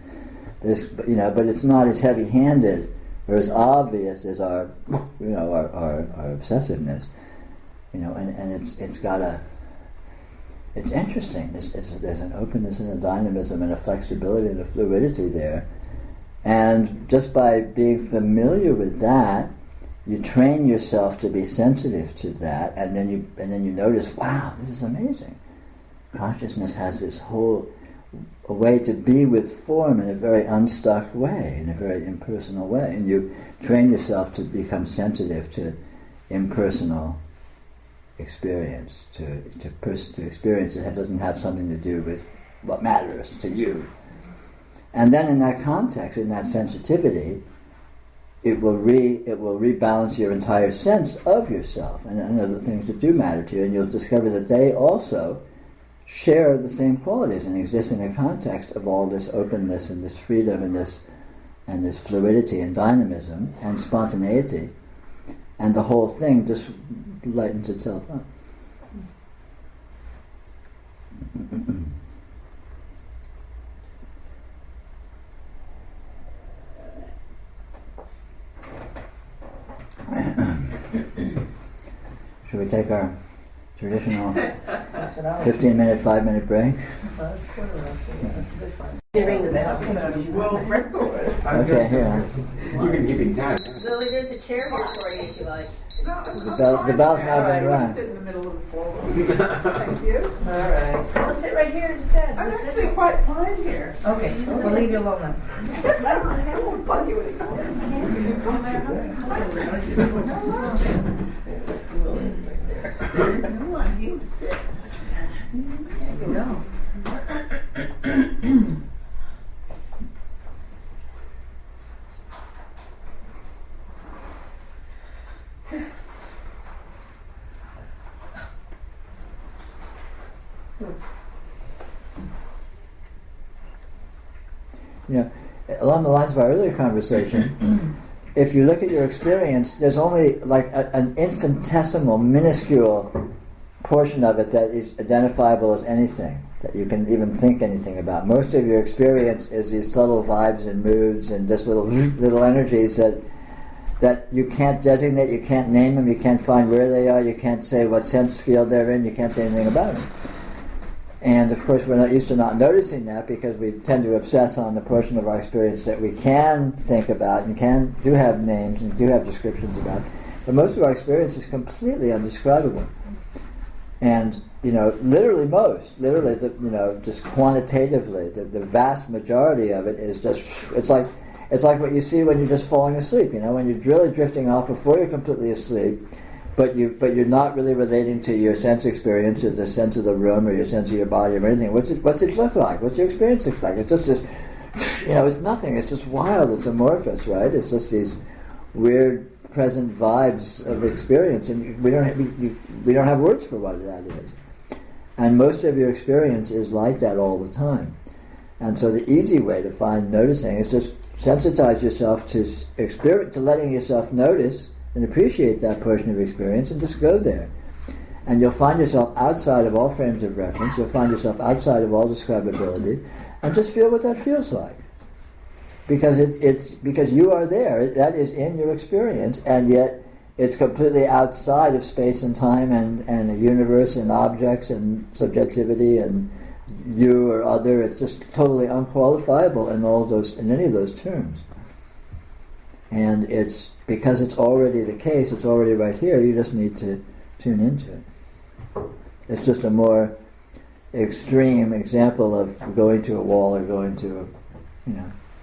But it's not as heavy-handed or as obvious as our obsessiveness. And it's got a. It's interesting. There's an openness and a dynamism and a flexibility and a fluidity there. And just by being familiar with that, you train yourself to be sensitive to that, and then you notice, wow, this is amazing. Consciousness has this whole a way to be with form in a very unstuck way, in a very impersonal way, and you train yourself to become sensitive to impersonal experience, to experience that doesn't have something to do with what matters to you. And then in that context, in that sensitivity, it will rebalance your entire sense of yourself and other things that do matter to you, and you'll discover that they also share the same qualities and exist in a context of all this openness and this freedom and this fluidity and dynamism and spontaneity, and the whole thing just lightens itself up. Should we take our traditional 15-minute, 5-minute break? That's a good fun. You ring the bell. Okay, here. You've been keeping time. Lily, there's a chair here for you if you like. The bell's now been rung. Sit in the middle of the floor. Thank you. All right. We'll sit right here instead. I'm actually quite fine here. Okay, we'll leave you alone then. I won't bug you anymore. There is no one here to sit. There you go. Along the lines of our earlier conversation, if you look at your experience, there's only like an infinitesimal, minuscule portion of it that is identifiable as anything, that you can even think anything about. Most of your experience is these subtle vibes and moods and just little energies that you can't designate, you can't name them, you can't find where they are, you can't say what sense field they're in, you can't say anything about them. And of course we're not used to not noticing that because we tend to obsess on the portion of our experience that we can think about and do have names and do have descriptions about. But most of our experience is completely undescribable. And, literally just quantitatively, the vast majority of it is just, it's like what you see when you're just falling asleep, when you're really drifting off before you're completely asleep, but you're not really relating to your sense experience or the sense of the room or your sense of your body or anything. What's it look like? What's your experience look like? It's just this, it's nothing. It's just wild. It's amorphous, right? It's just these weird present vibes of experience, and we don't have words for what that is. And most of your experience is like that all the time. And so the easy way to find noticing is just sensitize yourself to experience, to letting yourself notice and appreciate that portion of experience, and just go there. And you'll find yourself outside of all frames of reference, you'll find yourself outside of all describability, and just feel what that feels like. Because it's because you are there, that is in your experience, and yet it's completely outside of space and time and a universe and objects and subjectivity and you or other. It's just totally unqualifiable in any of those terms. And it's because it's already the case, it's already right here, you just need to tune into it. It's just a more extreme example of going to a wall or going to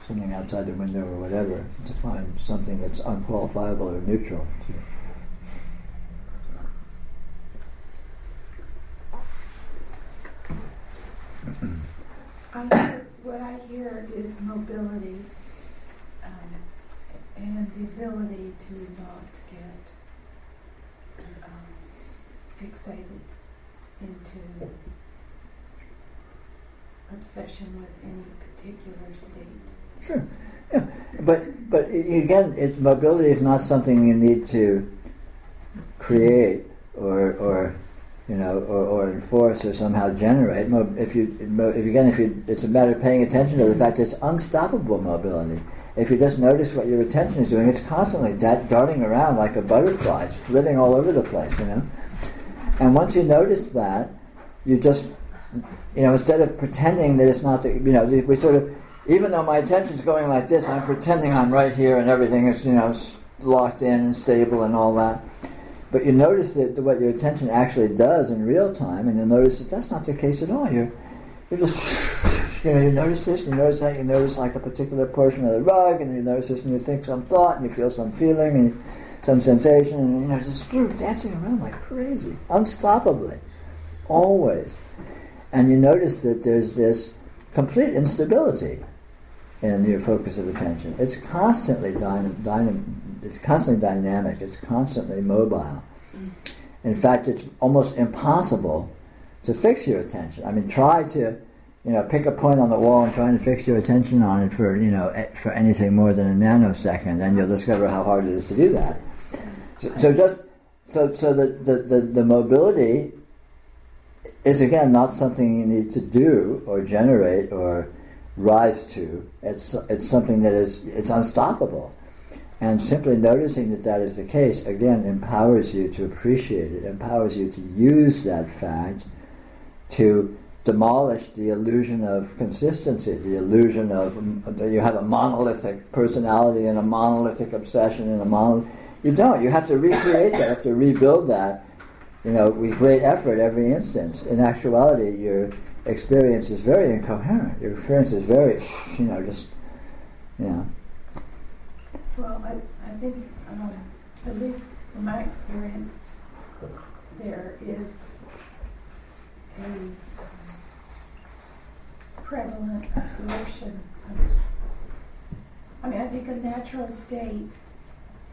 something outside the window or whatever, to find something that's unqualifiable or neutral. What I hear is mobility and the ability to not get fixated into obsession with any particular state. Sure, yeah, but again, mobility is not something you need to create or enforce or somehow generate. It's a matter of paying attention to the fact that it's unstoppable mobility. If you just notice what your attention is doing, it's constantly darting around like a butterfly. It's flitting all over the place, And once you notice that, you just, instead of pretending that it's not, we sort of, even though my attention's going like this, I'm pretending I'm right here and everything is, locked in and stable and all that. But you notice that what your attention actually does in real time, and you'll notice that that's not the case at all. You're just, you notice this, you notice that, you notice like a particular portion of the rug, and you notice this, and you think some thought, and you feel some feeling, and some sensation, and just dancing around like crazy, unstoppably, always. And you notice that there's this complete instability in your focus of attention. It's constantly it's constantly dynamic. It's constantly mobile. In fact, it's almost impossible to fix your attention. I mean, try to, pick a point on the wall and try to fix your attention on it for anything more than a nanosecond, and you'll discover how hard it is to do that. So the mobility is again not something you need to do or generate or rise to. It's something that it's unstoppable. And simply noticing that is the case, again, empowers you to appreciate it, empowers you to use that fact to demolish the illusion of consistency, the illusion of that you have a monolithic personality and a monolithic obsession and you don't. You have to recreate that, you have to rebuild that, with great effort every instance. In actuality, your experience is very incoherent. Your experience is very, Well, I think, at least from my experience, there is a prevalent absorption. I think a natural state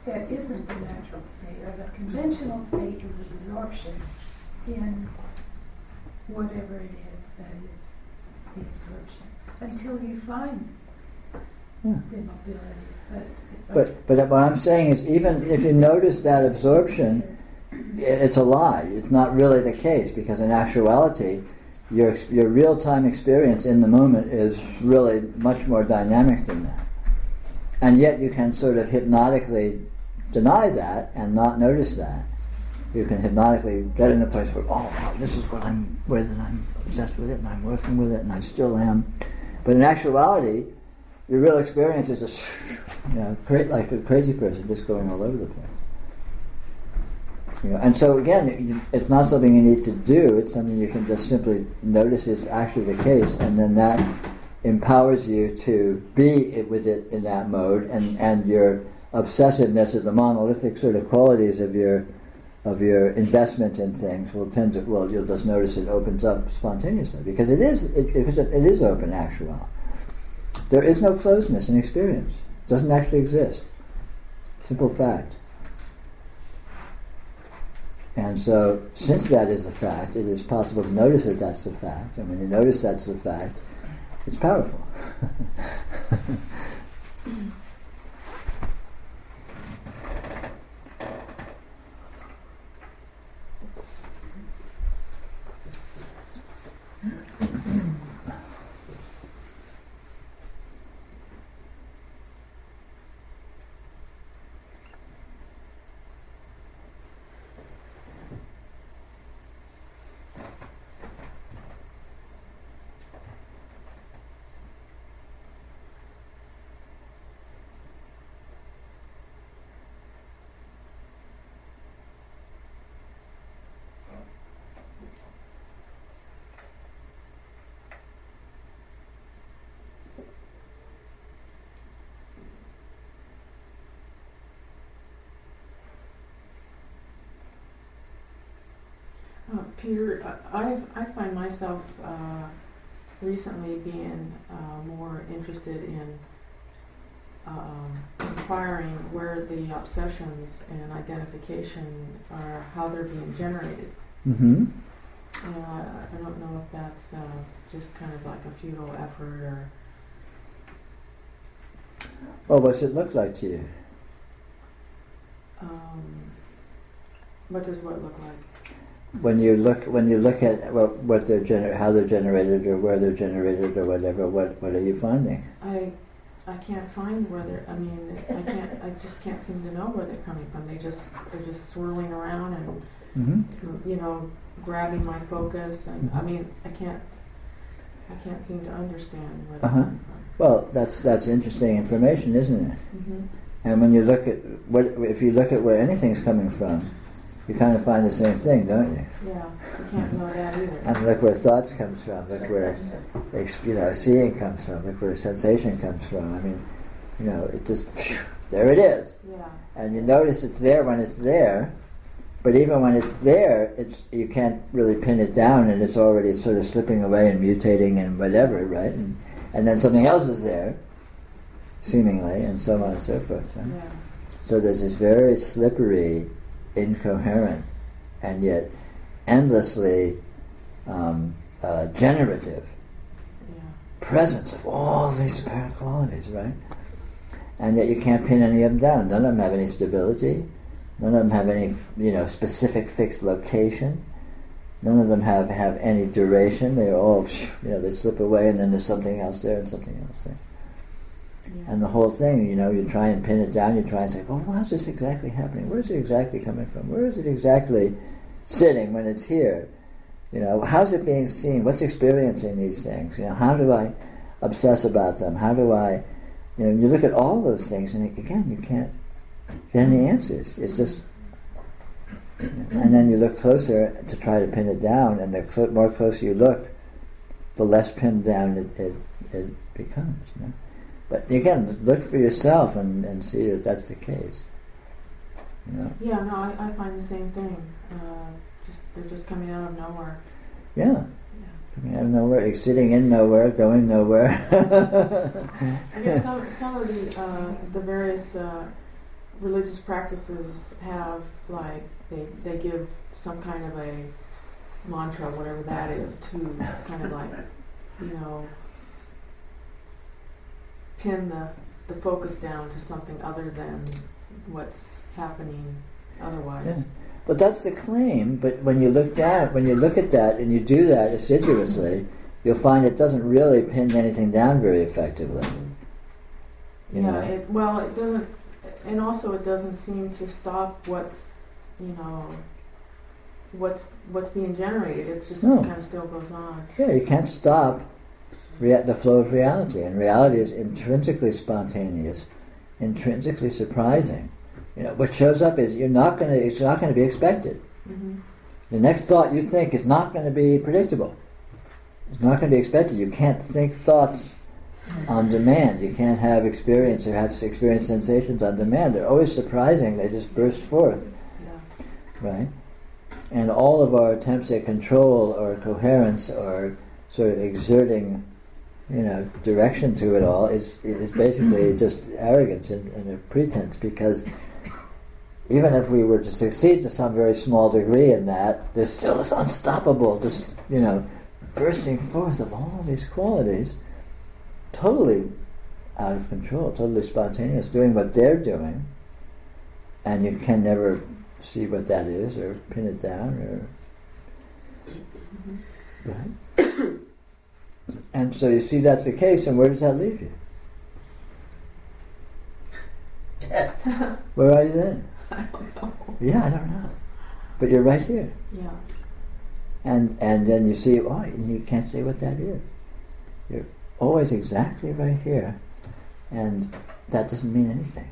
that isn't the natural state, or the conventional state, is absorption in whatever it is that is the absorption, until you find the mobility. But what I'm saying is, even if you notice that absorption, it's a lie. It's not really the case, because in actuality, your real-time experience in the moment is really much more dynamic than that. And yet you can sort of hypnotically deny that and not notice that. You can hypnotically get in a place where, oh wow, this is what I'm with, and I'm obsessed with it, and I'm working with it, and I still am. But in actuality, your real experience is just, like a crazy person just going all over the place. And so again, it's not something you need to do. It's something you can just simply notice is actually the case, and then that empowers you to be with it in that mode, and your obsessiveness or the monolithic sort of qualities of your investment in things you'll just notice it opens up spontaneously, because it is open. Actually, there is no closeness in experience. It doesn't actually exist. Simple fact. And so, since that is a fact, it is possible to notice that that's the fact. And when you notice that's the fact, It's powerful. Peter, I find myself recently being more interested in inquiring where the obsessions and identification are, how they're being generated. Mm-hmm. I don't know if that's just kind of like a futile effort or... Well, what's it look like to you? What does what look like? When you look at what they're how they're generated or where they're generated or whatever, what are you finding? I can't find where they're. I mean, I just can't seem to know where they're coming from. They're just swirling around and grabbing my focus. And I mean, I can't seem to understand where they're coming from. Well, that's interesting information, isn't it? Mm-hmm. And when you look at if you look at where anything's coming from, you kind of find the same thing, don't you? Yeah, you can't know that either. And look where thoughts comes from. Look where seeing comes from. Look where sensation comes from. I mean, it just there it is. Yeah. And you notice it's there when it's there, but even when it's there, you can't really pin it down, and it's already sort of slipping away and mutating and whatever, right? And then something else is there, seemingly, and so on and so forth. Right? Yeah. So there's this very slippery, incoherent, and yet endlessly generative presence of all these apparent qualities, right? And yet you can't pin any of them down. None of them have any stability. None of them have any, specific fixed location. None of them have any duration. They're all, they slip away, and then there's something else there and something else there. Yeah. And the whole thing, you try and pin it down. You try and say, well, how's this exactly happening? Where is it exactly coming from? Where is it exactly sitting when it's here? How's it being seen? What's experiencing these things? How do I obsess about them? How do I, you look at all those things, and again, you can't get any answers. It's just, and then you look closer to try to pin it down, and the more closer you look, the less pinned down it becomes. But again, look for yourself and see that that's the case. Yeah, no, I find the same thing. They're just coming out of nowhere. Yeah. Coming out of nowhere, sitting in nowhere, going nowhere. I guess some of the various religious practices have, like, they give some kind of a mantra, whatever that is, to kind of like, pin the focus down to something other than what's happening otherwise. Yeah. But that's the claim. But when you look at that and you do that assiduously, you'll find it doesn't really pin anything down very effectively. It doesn't, and also it doesn't seem to stop what's being generated. It's just kind of still goes on. Yeah, you can't stop the flow of reality, and reality is intrinsically spontaneous, intrinsically surprising. What shows up is it's not going to be expected. Mm-hmm. The next thought you think is not going to be predictable. It's not going to be expected. You can't think thoughts on demand. You can't have experience or have experience sensations on demand. They're always surprising. They just burst forth. Yeah. Right? And all of our attempts at control or coherence or sort of exerting direction to it all is basically just arrogance and a pretense, because even if we were to succeed to some very small degree in that, there's still this unstoppable, just bursting forth of all these qualities totally out of control, totally spontaneous, doing what they're doing, and you can never see what that is or pin it down or right? And so you see that's the case, and where does that leave you? Where are you then? I don't know. Yeah, I don't know. But you're right here. Yeah. And then you see, oh, and you can't say what that is. You're always exactly right here. And that doesn't mean anything.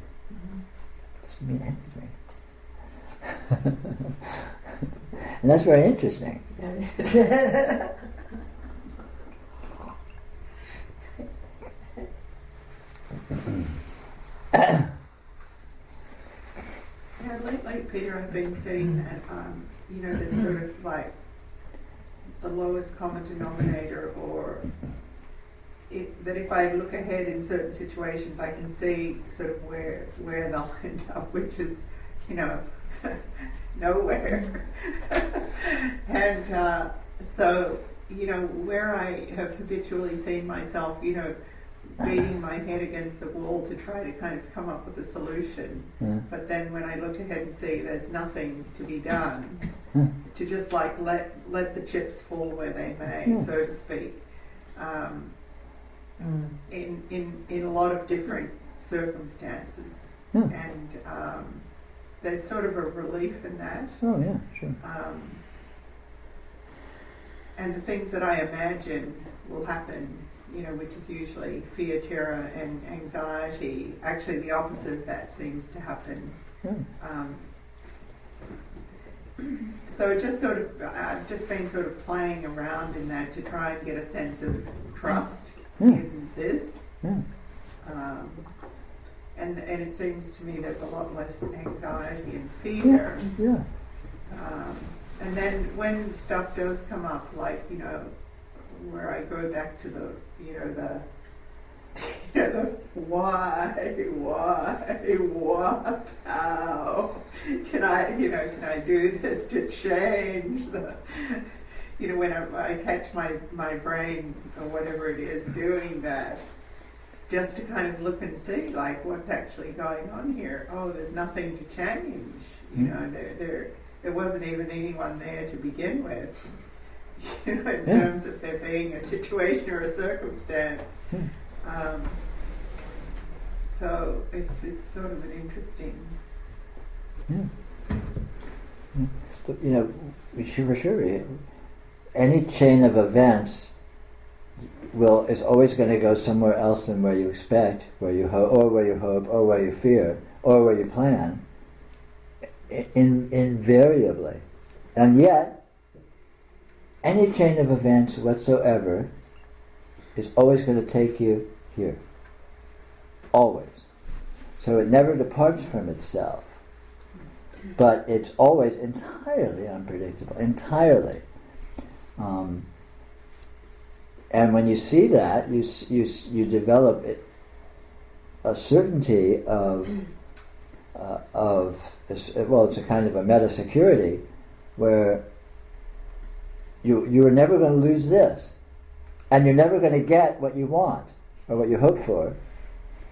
It doesn't mean anything. And that's very interesting. Yeah, lately, Peter, I've been seeing that, there's sort of like the lowest common denominator, or that if I look ahead in certain situations, I can see sort of where they'll end up, which is, nowhere. And so, where I have habitually seen myself, beating my head against the wall to try to kind of come up with a solution. Yeah. But then when I look ahead and see there's nothing to be done, to just like let the chips fall where they may, so to speak, in a lot of different circumstances. And there's sort of a relief in that. Oh yeah, sure. And the things that I imagine will happen, which is usually fear, terror, and anxiety. Actually, the opposite of that seems to happen. So it just sort of, I've just been sort of playing around in that to try and get a sense of trust in this. And it seems to me there's a lot less anxiety and fear. And then when stuff does come up, like, where I go back to the what, how, can I do this to change the, when I catch my brain or whatever it is doing that, just to kind of look and see, like, what's actually going on here. Oh, there's nothing to change. There wasn't even anyone there to begin with. In terms of there being a situation or a circumstance. So it's sort of an interesting. For sure. Any chain of events is always going to go somewhere else than where you expect, where you hope, or where you fear, or where you plan. Invariably, and yet. Any chain of events whatsoever is always going to take you here. Always. So it never departs from itself. But it's always entirely unpredictable. Entirely. And when you see that, you develop a certainty it's a kind of a meta-security where you are never going to lose this. And you're never going to get what you want or what you hope for.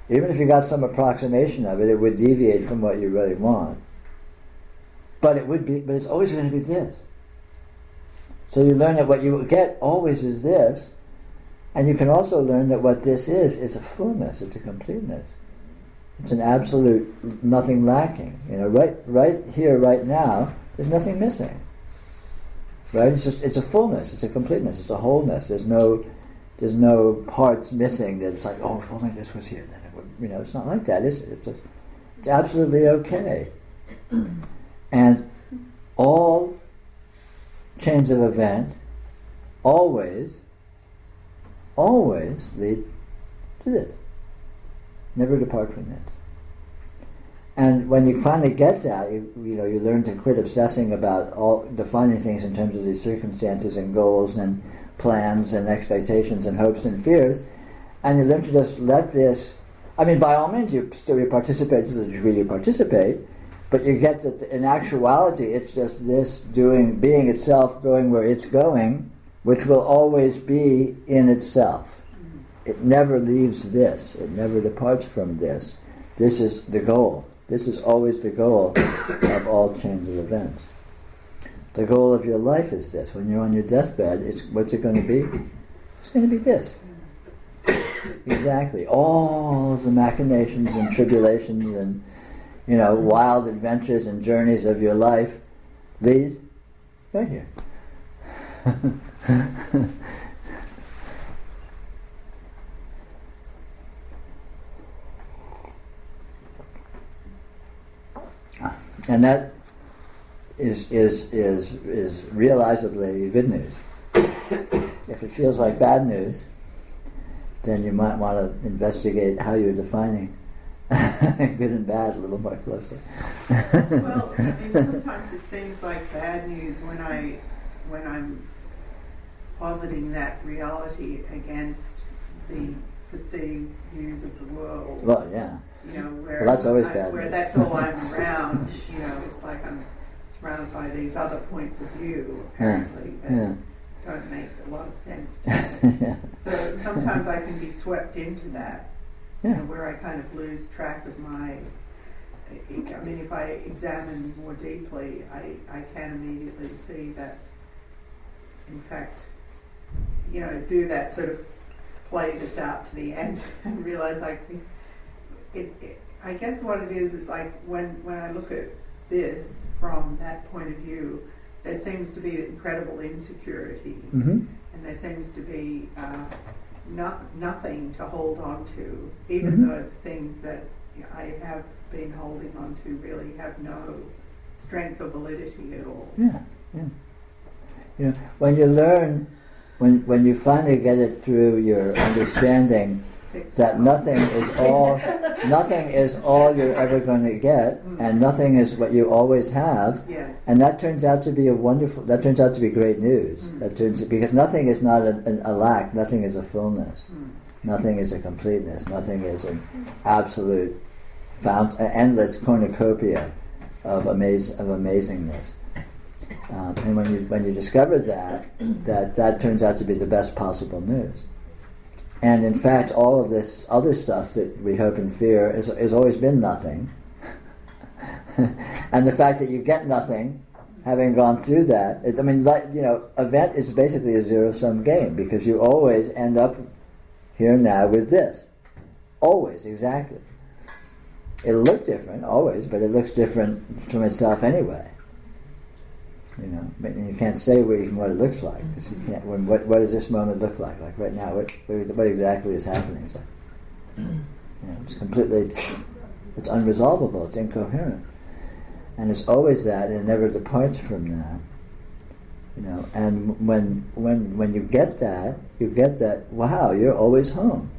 Even if you got some approximation of it, it would deviate from what you really want. But it's always going to be this. So you learn that what you get always is this, and you can also learn that what this is a fullness, it's a completeness. It's an absolute nothing lacking. Right here, right now, there's nothing missing. Right? It's a fullness, it's a completeness, it's a wholeness. There's no parts missing that it's like, oh, if only this was here, then it would, it's not like that, is it? It's absolutely okay. And all chains of event always lead to this. Never depart from this. And when you finally get that, you learn to quit obsessing about defining things in terms of these circumstances and goals and plans and expectations and hopes and fears, and you learn to just let this. I mean, by all means, you participate to the degree you participate, but you get that in actuality, it's just this being itself, going where it's going, which will always be in itself. it never leaves this. It never departs from this. This is the goal. This is always the goal of all chains of events. The goal of your life is this. When you're on your deathbed, what's it going to be? It's going to be this. Exactly. All of the machinations and tribulations and, wild adventures and journeys of your life lead right here. And that is realizably good news. If it feels like bad news, then you might want to investigate how you're defining good and bad a little more closely. Well, sometimes it seems like bad news when I'm positing that reality against the perceived views of the world. Well, yeah. Where that's always bad where news. that's all I'm around. It's like I'm surrounded by these other points of view, apparently, that don't make a lot of sense to me. Yeah. So sometimes I can be swept into that, where I kind of lose track of my. I mean, if I examine more deeply, I can immediately see that, in fact, do that sort of play this out to the end and realize I guess what it is like when I look at this from that point of view, there seems to be incredible insecurity, and there seems to be nothing to hold on to, even though things that I have been holding on to really have no strength or validity at all. Yeah. When you learn, when you finally get it through your understanding that nothing is all you're ever going to get, and nothing is what you always have, and that turns out to be great news. Because nothing is not a lack, nothing is a fullness, nothing is a completeness, nothing is an absolute endless cornucopia of amazingness. And when you discover that turns out to be the best possible news. And in fact, all of this other stuff that we hope and fear has always been nothing. And the fact that you get nothing, having gone through that, event is basically a zero-sum game, because you always end up here now with this. Always, exactly. It'll look different, always, but it looks different from itself anyway. But you can't say even what it looks like, because you can't. What does this moment look like? Like right now, what exactly is happening? It's like, it's completely, it's unresolvable. It's incoherent, and it's always that, and it never departs from that. And when you get that, wow, you're always home.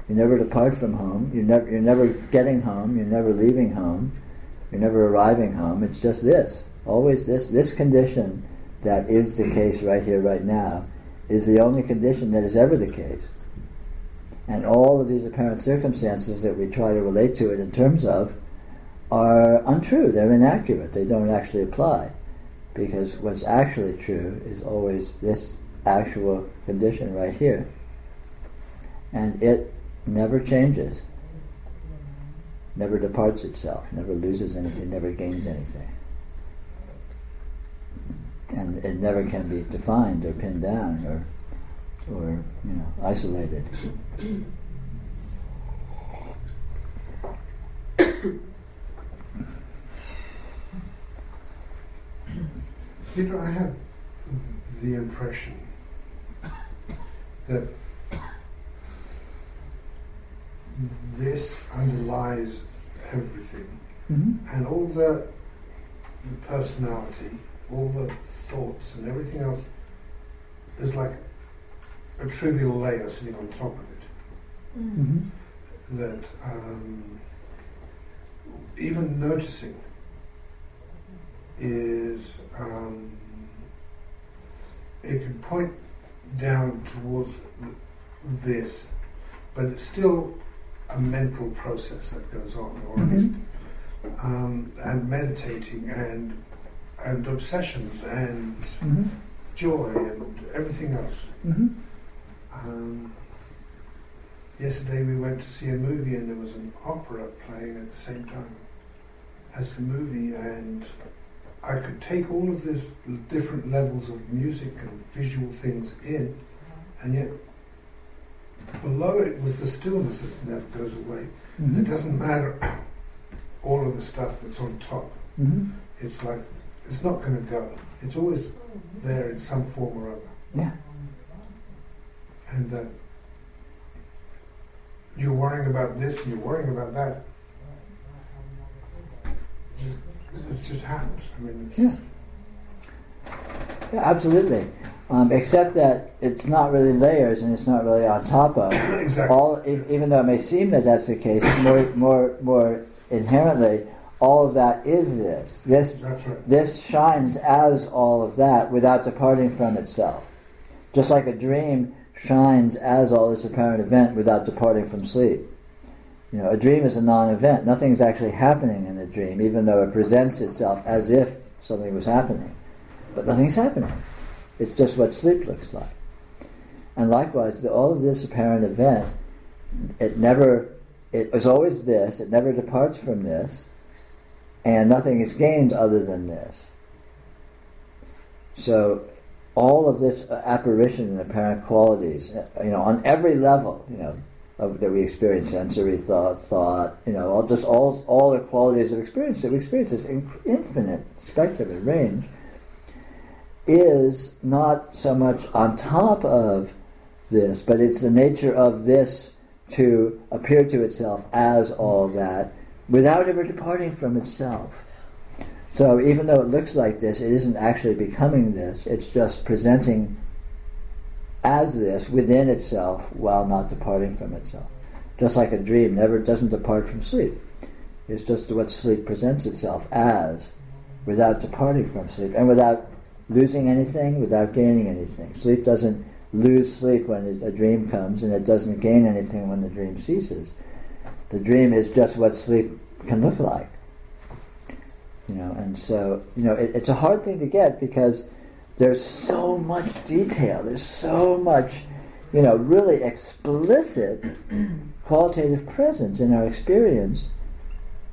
You never depart from home. You're never getting home. You're never leaving home. You're never arriving home. It's just this. Always this condition that is the case right here, right now, is the only condition that is ever the case. And all of these apparent circumstances that we try to relate to it in terms of are untrue. They're inaccurate. They don't actually apply. Because what's actually true is always this actual condition right here. And it never changes, never departs itself, never loses anything, never gains anything. And it never can be defined or pinned down or isolated. I have the impression that this underlies everything, and all the personality, all the thoughts and everything else is like a trivial layer sitting on top of it. That even noticing is it can point down towards this, but it's still a mental process that goes on, or at least and meditating and obsessions and joy and everything else. Yesterday we went to see a movie and there was an opera playing at the same time as the movie, and I could take all of these different levels of music and visual things in, and yet below it was the stillness that never goes away. Mm-hmm. It doesn't matter all of the stuff that's on top. Mm-hmm. It's like, it's not going to go. It's always there in some form or other. Yeah. And you're worrying about this, you're worrying about that. It just happens. I mean, it's... Yeah. Yeah, absolutely. Except that it's not really layers and it's not really on top of. Exactly. Even though it may seem that that's the case, more inherently, all of that is this. That's right. This shines as all of that without departing from itself. Just like a dream shines as all this apparent event without departing from sleep. You know, a dream is a non-event. Nothing is actually happening in a dream, even though it presents itself as if something was happening. But nothing's happening. It's just what sleep looks like. And likewise, all of this apparent event, it is always this, it never departs from this, and nothing is gained other than this. So all of this apparition and apparent qualities, on every level, that we experience, sensory thought, all the qualities of experience that we experience, this infinite spectrum and range, is not so much on top of this, but it's the nature of this to appear to itself as all that without ever departing from itself. So even though it looks like this, it isn't actually becoming this, it's just presenting as this within itself while not departing from itself. Just like a dream never doesn't depart from sleep. It's just what sleep presents itself as without departing from sleep and without losing anything, without gaining anything. Sleep doesn't lose sleep when a dream comes, and it doesn't gain anything when the dream ceases. The dream is just what sleep can look like. And so, it's a hard thing to get because there's so much detail, there's so much, really explicit qualitative presence in our experience,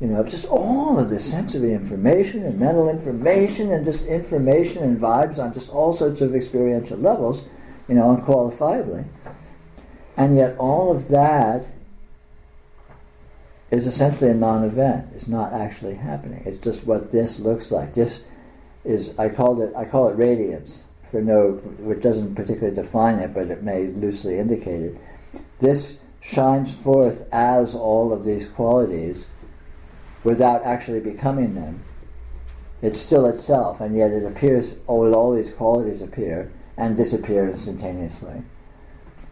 just all of this sensory information and mental information and just information and vibes on just all sorts of experiential levels, unqualifiably. And yet all of that is essentially a non-event. It's not actually happening. It's just what this looks like. This is, I call it radiance, which doesn't particularly define it, but it may loosely indicate it. This shines forth as all of these qualities without actually becoming them. It's still itself, and yet it appears, all these qualities appear and disappear instantaneously.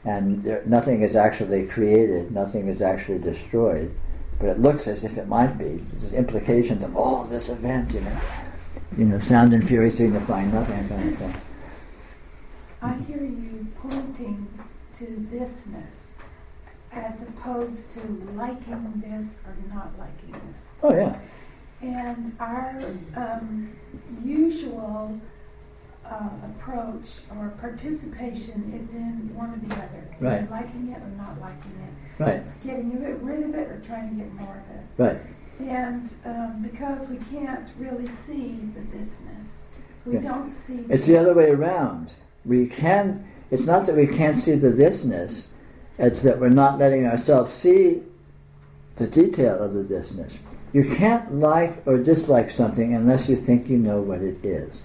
And nothing is actually created, nothing is actually destroyed, but it looks as if it might be. There's implications of all this event, sound and fury signifying nothing, kind of thing. I hear you pointing to thisness as opposed to liking this or not liking this. Oh, yeah. And our usual approach or participation is in one or the other. Right. Either liking it or not liking it. Right. Getting rid of it or trying to get more of it. Right. And because we can't really see the thisness, we don't see... It's the other way around. It's not that we can't see the thisness, it's that we're not letting ourselves see the detail of the thisness. You can't like or dislike something unless you think you know what it is.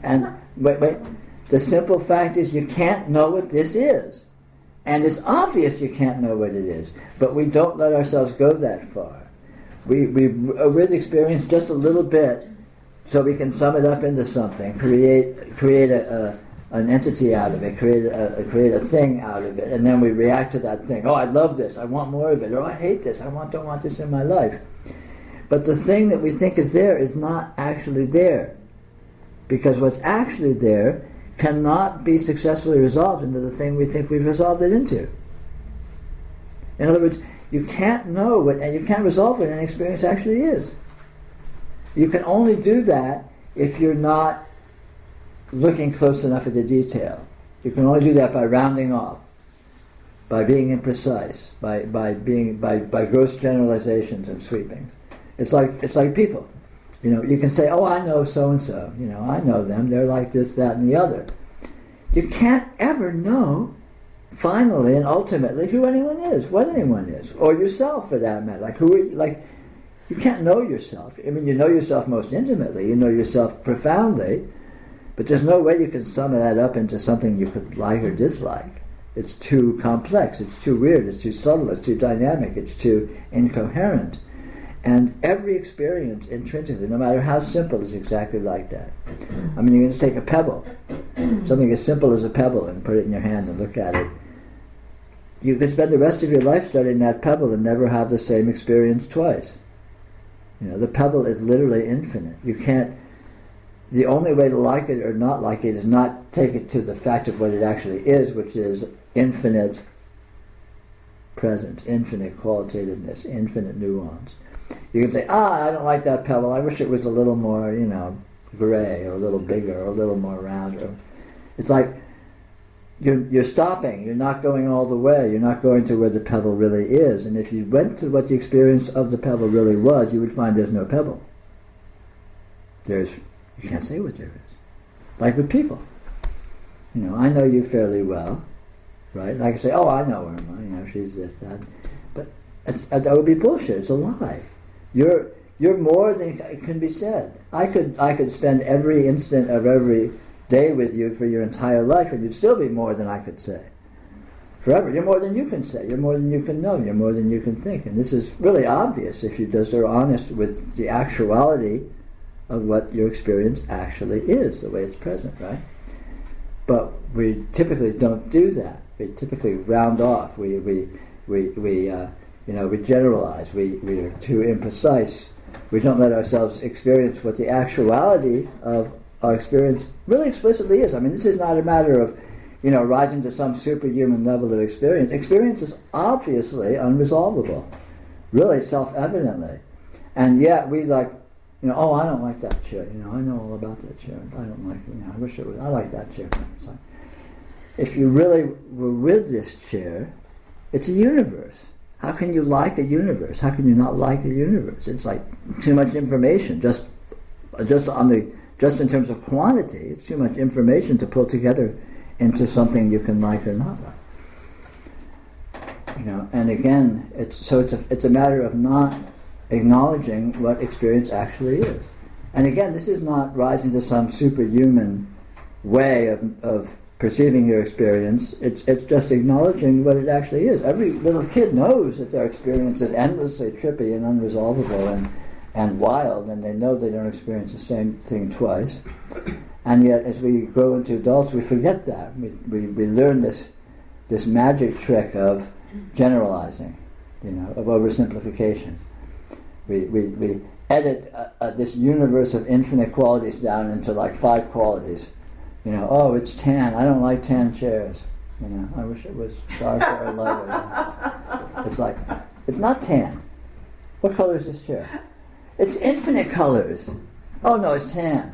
And wait, the simple fact is you can't know what this is. And it's obvious you can't know what it is, but we don't let ourselves go that far. We with experience just a little bit so we can sum it up into something, create an entity out of it, create a thing out of it, and then we react to that thing. Oh, I love this, I want more of it, or I hate this, I don't want this in my life. But the thing that we think is there is not actually there. Because what's actually there cannot be successfully resolved into the thing we think we've resolved it into. In other words, you can't know what, and you can't resolve what an experience actually is. You can only do that if you're not looking close enough at the detail. You can only do that by rounding off. by being imprecise, by gross generalizations and sweepings. It's like people. You can say, oh, I know so and so. I know them. They're like this, that, and the other. You can't ever know, finally and ultimately, who anyone is, what anyone is, or yourself for that matter. You can't know yourself. I mean, you know yourself most intimately. You know yourself profoundly, but there's no way you can sum that up into something you could like or dislike. It's too complex. It's too weird. It's too subtle. It's too dynamic. It's too incoherent. And every experience intrinsically, no matter how simple, is exactly like that. I mean, you can just take a pebble, something as simple as a pebble, and put it in your hand and look at it. You could spend the rest of your life studying that pebble and never have the same experience twice. The pebble is literally infinite. You can't. The only way to like it or not like it is not take it to the fact of what it actually is, which is infinite presence, infinite qualitativeness, infinite nuance. You can say, I don't like that pebble. I wish it was a little more, gray, or a little bigger, or a little more round. It's like you're stopping. You're not going all the way. You're not going to where the pebble really is. And if you went to what the experience of the pebble really was, you would find there's no pebble. You can't say what there is. Like with people. I know you fairly well, right? And I can say, oh, I know her. She's this, that. But that would be bullshit. It's a lie. You're more than can be said. I could spend every instant of every day with you for your entire life, and you'd still be more than I could say. Forever. You're more than you can say. You're more than you can know. You're more than you can think. And this is really obvious if you just are honest with the actuality of what your experience actually is, the way it's present, right? But we typically don't do that. We typically round off. We generalize. We are too imprecise. We don't let ourselves experience what the actuality of our experience really explicitly is. I mean, this is not a matter of, rising to some superhuman level of experience. Experience is obviously unresolvable, really self-evidently. And yet we I don't like that chair. I know all about that chair. I don't like it. I wish it was. I like that chair. It's like, if you really were with this chair, it's a universe. How can you like a universe? How can you not like a universe? It's like too much information. Just in terms of quantity, it's too much information to pull together into something you can like or not like. And again, it's a matter of not acknowledging what experience actually is. And again, this is not rising to some superhuman way of perceiving your experience. It's just acknowledging what it actually is. Every little kid knows that their experience is endlessly trippy and unresolvable and wild, and they know they don't experience the same thing twice. And yet, as we grow into adults, we forget that. We learn this magic trick of generalizing, of oversimplification. We edit this universe of infinite qualities down into like 5 qualities. Oh, it's tan. I don't like tan chairs. I wish it was darker or lighter. It's like, it's not tan. What color is this chair? It's infinite colors. Oh no, it's tan.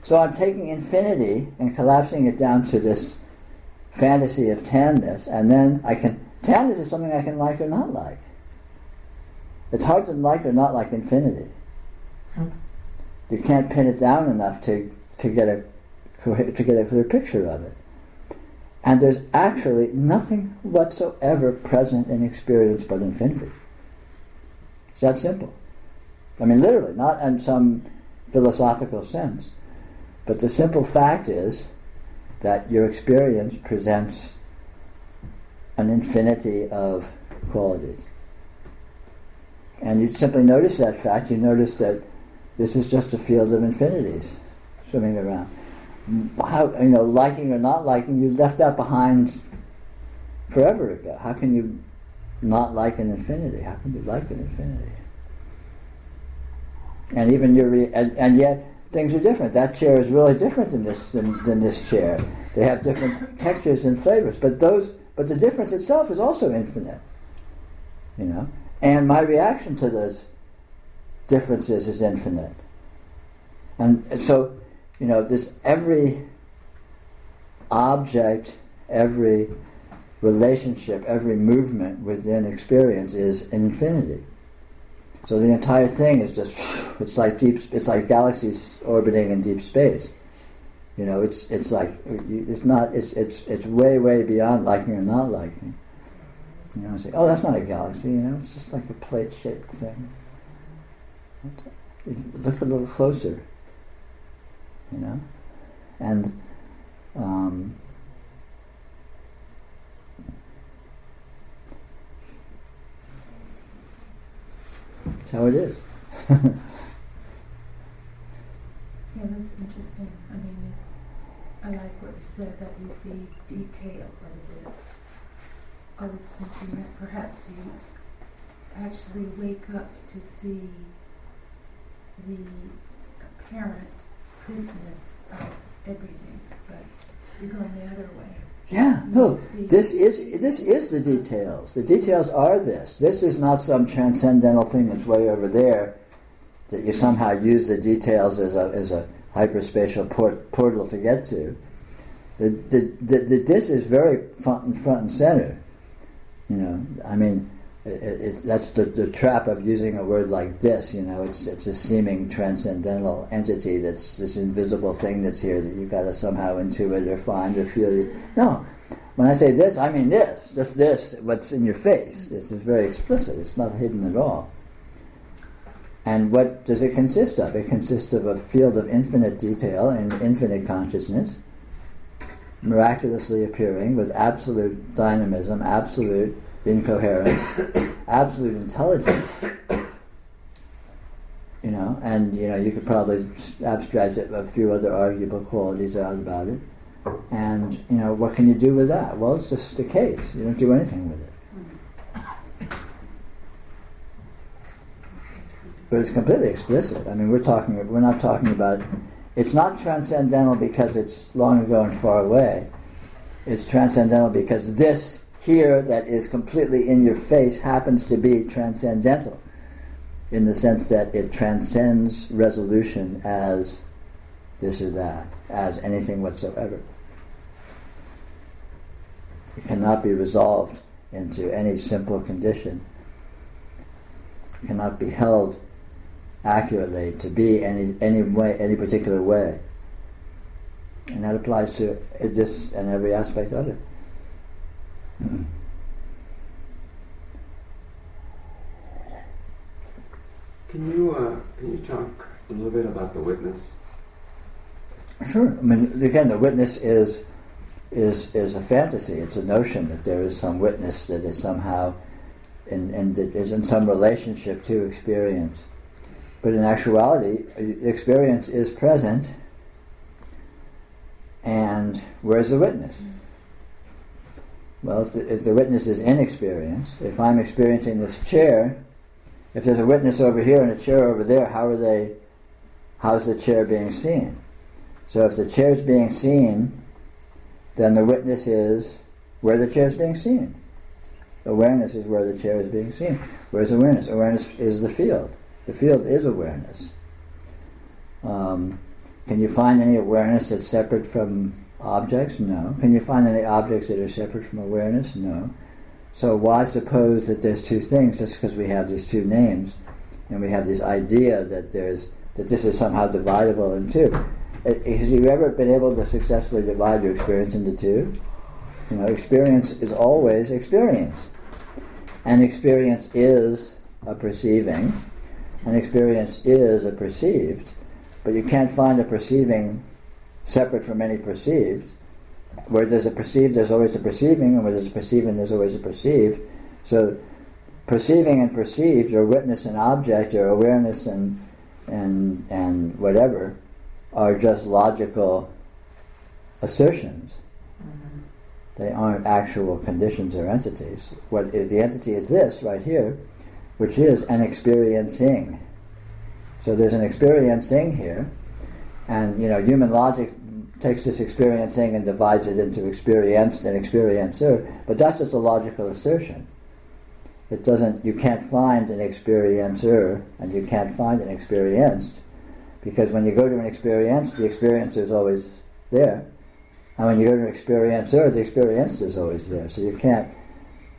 So I'm taking infinity and collapsing it down to this fantasy of tanness, and then tanness is something I can like or not like. It's hard to like or not like infinity. You can't pin it down enough to get a clear picture of it. And there's actually nothing whatsoever present in experience but infinity. It's that simple. I mean, literally, not in some philosophical sense. But the simple fact is that your experience presents an infinity of qualities. And you simply notice that fact. You notice that this is just a field of infinities swimming around. How, liking or not liking, you left that behind forever ago. How can you not like an infinity? How can you like an infinity? And even and yet things are different. That chair is really different than this chair. They have different textures and flavors, but the difference itself is also infinite. And my reaction to those differences is infinite. And so, this every object, every relationship, every movement within experience is infinity. So the entire thing is just, it's like galaxies orbiting in deep space. You know, it's way beyond liking or not liking. You know, say, oh, that's not a galaxy. You know, it's just like a plate-shaped thing. Look a little closer. You know, and that's how it is. Yeah, that's interesting. I mean, I like what you said, that you see detail of this. I was thinking that perhaps you actually wake up to see the apparent thisness of everything, but you're going the other way. Yeah, no, this is the details. The details are this. This is not some transcendental thing that's way over there, that you somehow use the details as a hyperspatial portal to get to. This is very front and center. You know, I mean, that's the trap of using a word like this. You know, it's a seeming transcendental entity that's this invisible thing that's here that you've got to somehow intuit or find or feel. No, when I say this, I mean this. Just this, what's in your face. This is very explicit. It's not hidden at all. And what does it consist of? It consists of a field of infinite detail and infinite consciousness, miraculously appearing with absolute dynamism, absolute incoherence, absolute intelligence. You know, and you know, you could probably abstract a few other arguable qualities out about it. And you know, what can you do with that? Well, it's just a case. You don't do anything with it. But it's completely explicit. I mean, we're not talking about. It's not transcendental because it's long ago and far away. It's transcendental because this here that is completely in your face happens to be transcendental, in the sense that it transcends resolution as this or that, as anything whatsoever. It cannot be resolved into any simple condition. It cannot be held accurately to be any way, any particular way. And that applies to this and every aspect of it. Can you talk a little bit about the witness? Sure. I mean, again, the witness is a fantasy. It's a notion that there is some witness that is somehow is in some relationship to experience. But in actuality, experience is present, and where's the witness? Well, if the witness is in experience, if I'm experiencing this chair, if there's a witness over here and a chair over there, how's the chair being seen? So if the chair is being seen, then the witness is where the chair is being seen. Awareness is where the chair is being seen. Where's awareness? Awareness is the field. The field is awareness. Can you find any awareness that's separate from objects? No. Can you find any objects that are separate from awareness? No. So why suppose that there's two things just because we have these two names and we have this idea that this is somehow dividable in two? Have you ever been able to successfully divide your experience into two? You know, experience is always experience. And experience is a perceiving, and experience is a perceived, but you can't find a perceiving separate from any perceived. Where there's a perceived, there's always a perceiving, and where there's a perceiving, there's always a perceived. So perceiving and perceived, or witness and object, or awareness and whatever, are just logical assertions. Mm-hmm. They aren't actual conditions or entities. The entity is this right here, which is an experiencing. So there's an experiencing here, and you know, human logic takes this experiencing and divides it into experienced and experiencer, but that's just a logical assertion. It doesn't. You can't find an experiencer and you can't find an experienced, because when you go to an experience, the experiencer is always there, And when you go to an experiencer, the experienced is always there. So you can't.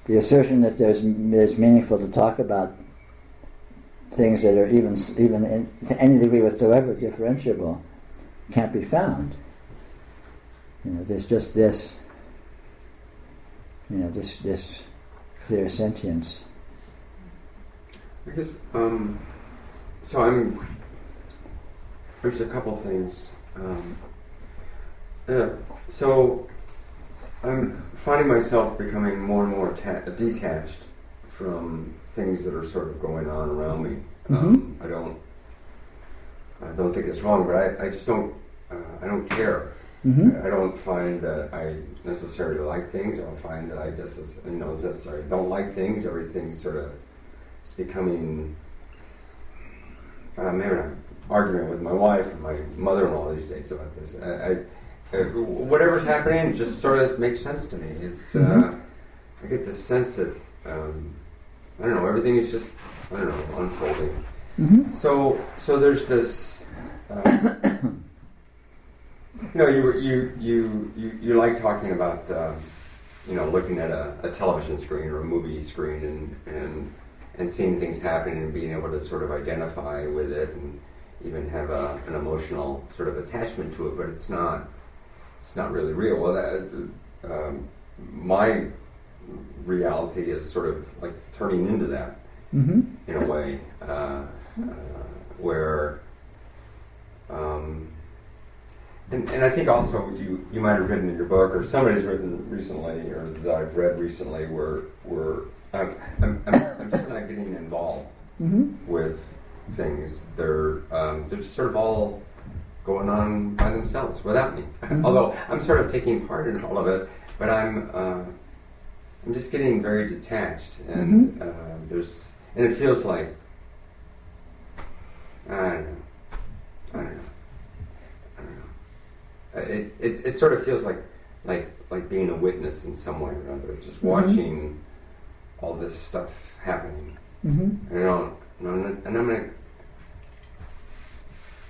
The assertion that there's meaningful to talk about things that are even to any degree whatsoever differentiable can't be found. There's just this. This clear sentience. I guess. There's a couple things. So I'm finding myself becoming more and more detached from things that are sort of going on around me. I don't think it's wrong, but I just don't. I don't care. I don't find that I necessarily like things. I don't find that I just necessarily don't like things. Everything's sort of it's becoming. I'm having an argument with my wife and my mother-in-law these days about this. Whatever's happening just sort of makes sense to me. It's I get this sense that I don't know, everything is just unfolding. So there's this. You like talking about looking at a television screen or a movie screen and seeing things happen and being able to sort of identify with it and even have an emotional sort of attachment to it, but it's not really real. Well, my reality is sort of like turning into that in a way where. And I think also you might have written in your book, or somebody's written recently, or that I've read recently, where I'm just not getting involved with things. They're just sort of all going on by themselves without me. Although I'm sort of taking part in all of it, but I'm just getting very detached, and it feels like I don't know. It sort of feels like being a witness in some way or another, just watching all this stuff happening. And I'm gonna.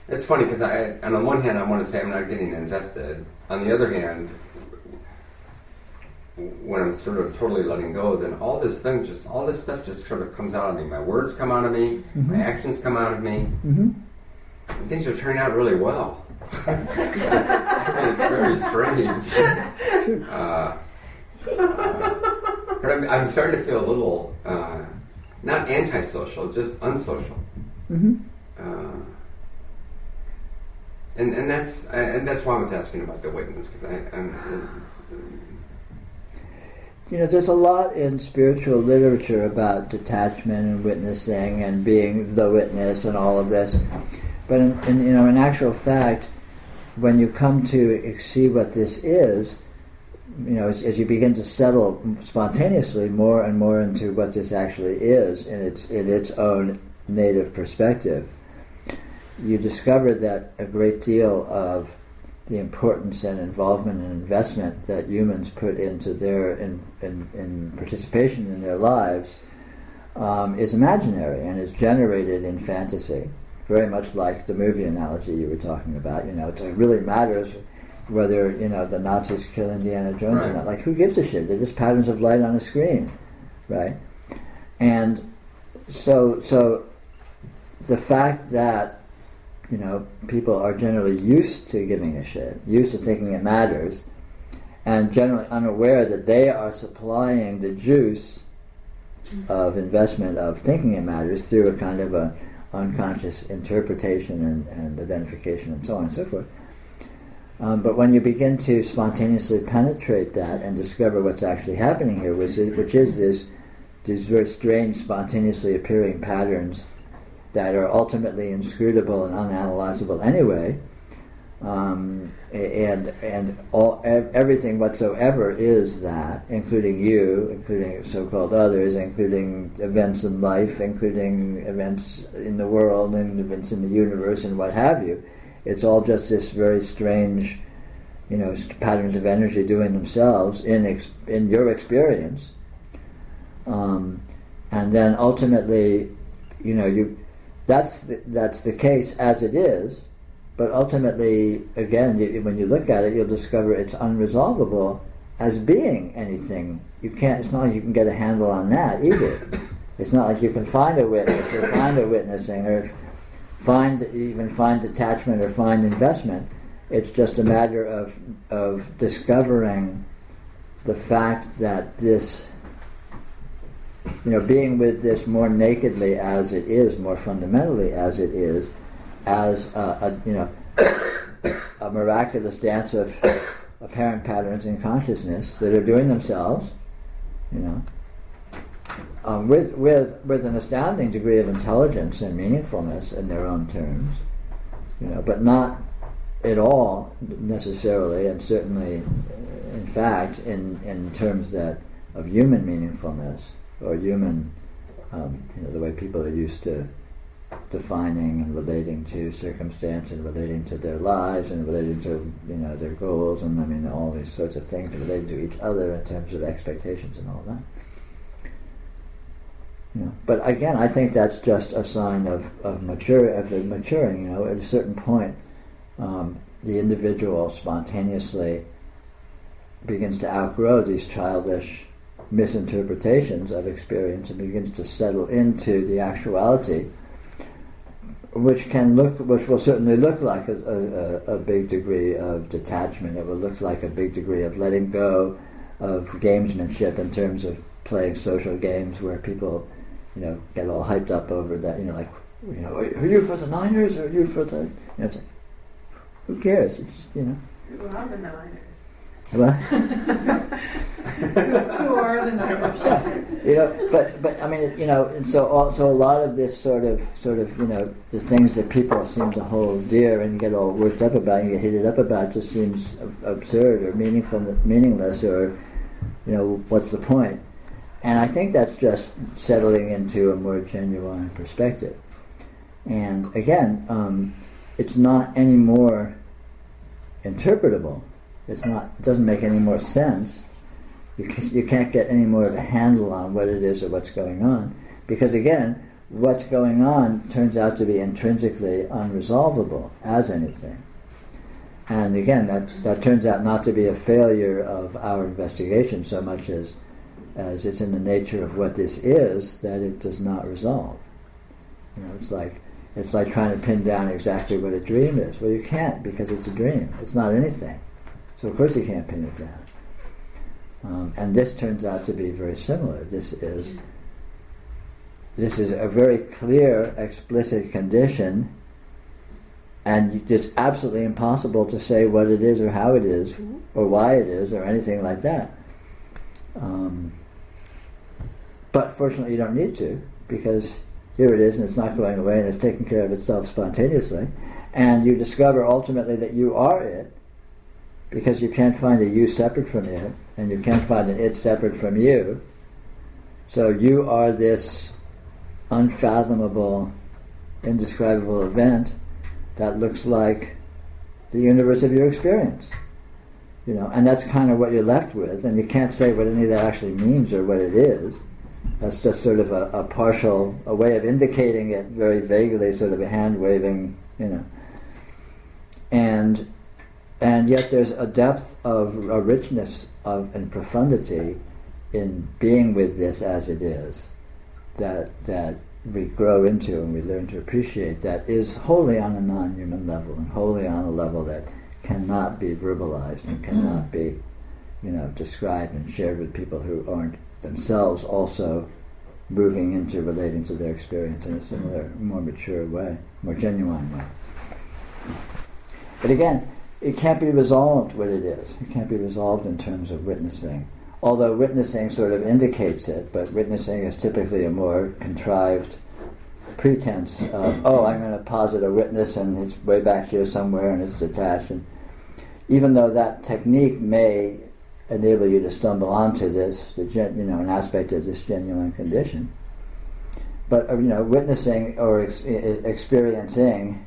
It's funny because on the one hand I want to say I'm not getting invested. On the other hand, when I'm sort of totally letting go, then all this stuff just sort of comes out of me. My words come out of me, my actions come out of me, and things are turning out really well. It's very strange. But I'm starting to feel a little, not antisocial, just unsocial. And that's why I was asking about the witness, because there's a lot in spiritual literature about detachment and witnessing and being the witness and all of this. But in actual fact, when you come to see what this is, as you begin to settle spontaneously more and more into what this actually is in its own native perspective, you discover that a great deal of the importance and involvement and investment that humans put into their in participation in their lives is imaginary and is generated in fantasy. Very much like the movie analogy you were talking about. It really matters whether the Nazis kill Indiana Jones or not. Like, who gives a shit? They're just patterns of light on a screen, right? And so the fact that people are generally used to giving a shit, used to thinking it matters, and generally unaware that they are supplying the juice of investment of thinking it matters through a kind of a unconscious interpretation and identification and so on and so forth. But when you begin to spontaneously penetrate that and discover what's actually happening here, which is these very strange, spontaneously appearing patterns that are ultimately inscrutable and unanalyzable anyway, and everything whatsoever is that, including you, including so-called others, including events in life, including events in the world, and events in the universe, and what have you. It's all just this very strange, patterns of energy doing themselves in your experience, and then ultimately, that's the case as it is. But ultimately, again, when you look at it, you'll discover it's unresolvable as being anything. You can't. It's not like you can get a handle on that either. It's not like you can find a witness or find a witnessing or find detachment or find investment. It's just a matter of discovering the fact that this, being with this more nakedly as it is, more fundamentally as it is, as a miraculous dance of apparent patterns in consciousness that are doing themselves, with an astounding degree of intelligence and meaningfulness in their own terms, but not at all necessarily, and certainly, in fact, in terms of human meaningfulness or human, the way people are used to defining and relating to circumstance and relating to their lives and relating to their goals and all these sorts of things relating to each other in terms of expectations and all that. But again, I think that's just a sign of maturing. At a certain point, the individual spontaneously begins to outgrow these childish misinterpretations of experience and begins to settle into the actuality, which will certainly look like a big degree of detachment. It will look like a big degree of letting go of gamesmanship in terms of playing social games where people, get all hyped up over that. Are you for the Niners or are you for the? It's like, who cares? It's Who are the Niners? What? Who are the Niners? But and so a lot of this sort of the things that people seem to hold dear and get all worked up about and get heated up about just seems absurd or meaningless or what's the point? And I think that's just settling into a more genuine perspective. And again, it's not any more interpretable. It doesn't make any more sense. You can't get any more of a handle on what it is or what's going on. Because again, what's going on turns out to be intrinsically unresolvable as anything. And again, that turns out not to be a failure of our investigation so much as it's in the nature of what this is that it does not resolve. It's like trying to pin down exactly what a dream is. Well, you can't, because it's a dream. It's not anything. So of course you can't pin it down. And this turns out to be very similar. This is a very clear, explicit condition, and it's absolutely impossible to say what it is or how it is or why it is or anything like that. But fortunately you don't need to, because here it is and it's not going away and it's taking care of itself spontaneously. And you discover ultimately that you are it, because you can't find a you separate from it, and you can't find an it separate from you. So you are this unfathomable, indescribable event that looks like the universe of your experience. And that's kind of what you're left with, and you can't say what any of that actually means or what it is. That's just sort of a way of indicating it very vaguely, sort of a hand waving, And yet there's a depth of a richness and profundity in being with this as it is that we grow into and we learn to appreciate, that is wholly on a non-human level and wholly on a level that cannot be verbalized and cannot be described and shared with people who aren't themselves also moving into relating to their experience in a similar, more mature way, more genuine way. But again, it can't be resolved what it is. It can't be resolved in terms of witnessing. Although witnessing sort of indicates it, but witnessing is typically a more contrived pretense of, I'm going to posit a witness and it's way back here somewhere and it's detached. And even though that technique may enable you to stumble onto this, an aspect of this genuine condition, but witnessing or experiencing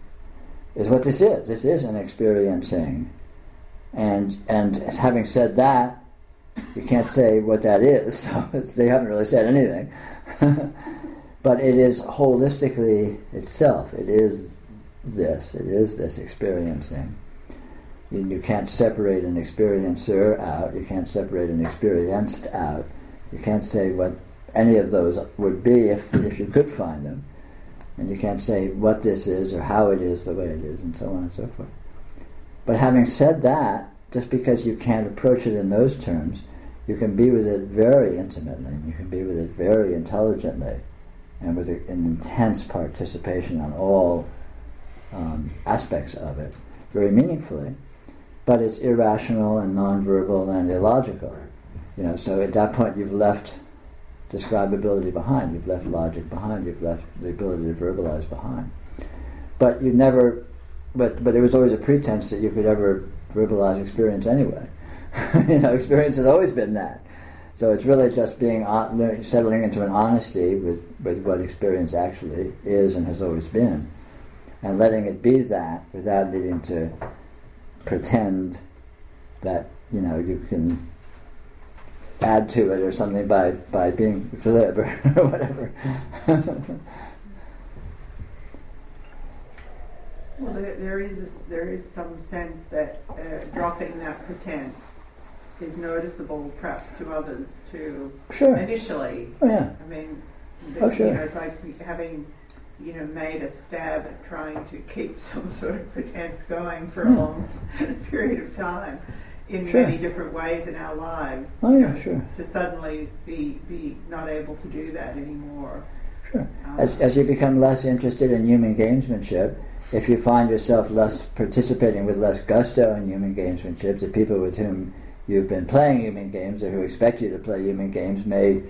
is what this is. This is an experiencing, and having said that, you can't say what that is. So they haven't really said anything, but it is holistically itself. It is this. It is this experiencing. You can't separate an experiencer out. You can't separate an experienced out. You can't say what any of those would be if you could find them. And you can't say what this is or how it is the way it is, and so on and so forth. But having said that, just because you can't approach it in those terms, you can be with it very intimately, and you can be with it very intelligently, and with an intense participation on all aspects of it, very meaningfully. But it's irrational and non-verbal and illogical. So at that point you've left describability behind, you've left logic behind, you've left the ability to verbalize behind. But you never, but there was always a pretense that you could ever verbalize experience anyway. Experience has always been that. So it's really just being settling into an honesty with what experience actually is and has always been, and letting it be that without needing to pretend that you can add to it or something by being glib or whatever. Well, there is some sense that dropping that pretense is noticeable, perhaps to others too. Sure. Initially. Oh yeah. I mean, Sure. It's like having made a stab at trying to keep some sort of pretense going for a long period of time in many different ways in our lives. Oh yeah, sure. To suddenly be not able to do that anymore. Sure. As you become less interested in human gamesmanship, if you find yourself participating with less gusto in human gamesmanship, the people with whom you've been playing human games or who expect you to play human games may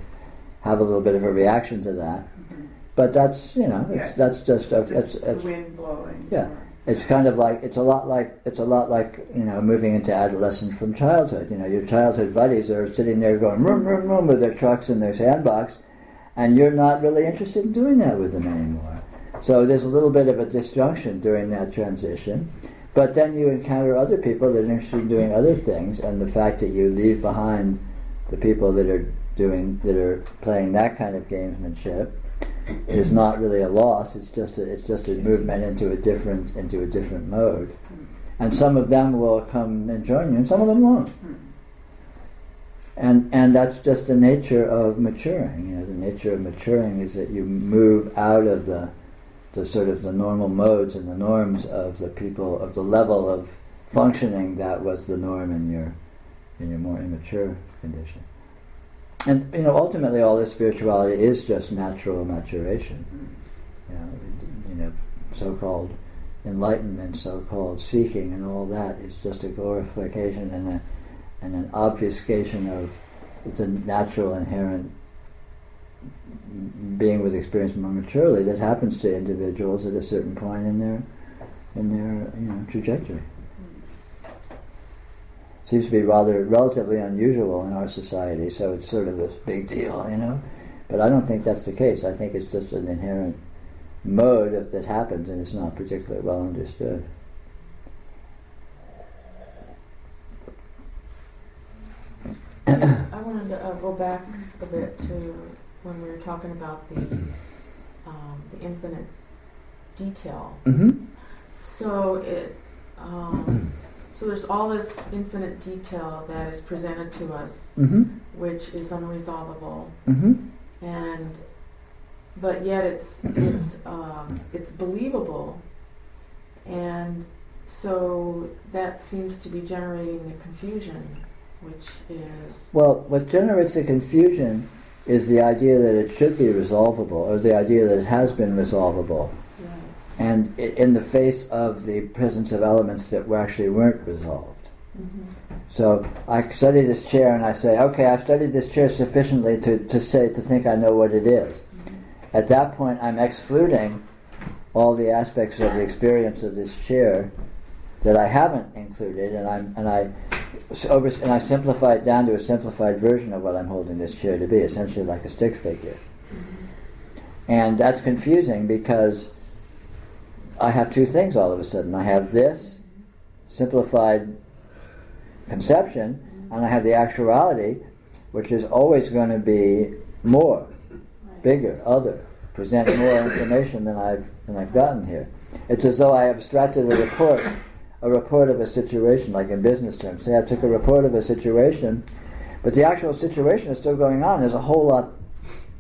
have a little bit of a reaction to that. Mm-hmm. But that's that's just the wind blowing. Yeah, it's kind of like it's a lot like moving into adolescence from childhood. Your childhood buddies are sitting there going rum rum rum with their trucks and their sandbox, and you're not really interested in doing that with them anymore. So there's a little bit of a disjunction during that transition. But then you encounter other people that are interested in doing other things, and the fact that you leave behind the people that are playing that kind of gamesmanship is not really a loss. It's just a movement into a different mode. And some of them will come and join you, and some of them won't. And that's just the nature of maturing. The nature of maturing is that you move out of the sort of the normal modes and the norms of the people, of the level of functioning that was the norm in your more immature condition. And ultimately all this spirituality is just natural maturation. So-called enlightenment, so-called seeking, and all that is just a glorification and an obfuscation of the natural inherent being with experience more maturely that happens to individuals at a certain point in their trajectory. Seems to be relatively unusual in our society, so it's sort of a big deal, But I don't think that's the case. I think it's just an inherent mode that happens, and it's not particularly well understood. I wanted to go back a bit to when we were talking about the infinite detail. Mm-hmm. So so there's all this infinite detail that is presented to us, mm-hmm. which is unresolvable, mm-hmm. but yet it's believable, and so that seems to be generating the confusion, which is... Well, what generates the confusion is the idea that it should be resolvable, or the idea that it has been resolvable. Right. And in the face of the presence of elements that actually weren't resolved. Mm-hmm. So I study this chair and I say, okay, I've studied this chair sufficiently to think I know what it is. Mm-hmm. At that point, I'm excluding all the aspects of the experience of this chair that I haven't included, and I simplify it down to a simplified version of what I'm holding this chair to be, essentially like a stick figure. Mm-hmm. And that's confusing because I have two things all of a sudden. I have this simplified conception, and I have the actuality, which is always going to be more, bigger, other, present more information than I've gotten here. It's as though I abstracted a report of a situation, like in business terms. Say I took a report of a situation, but the actual situation is still going on. There's a whole lot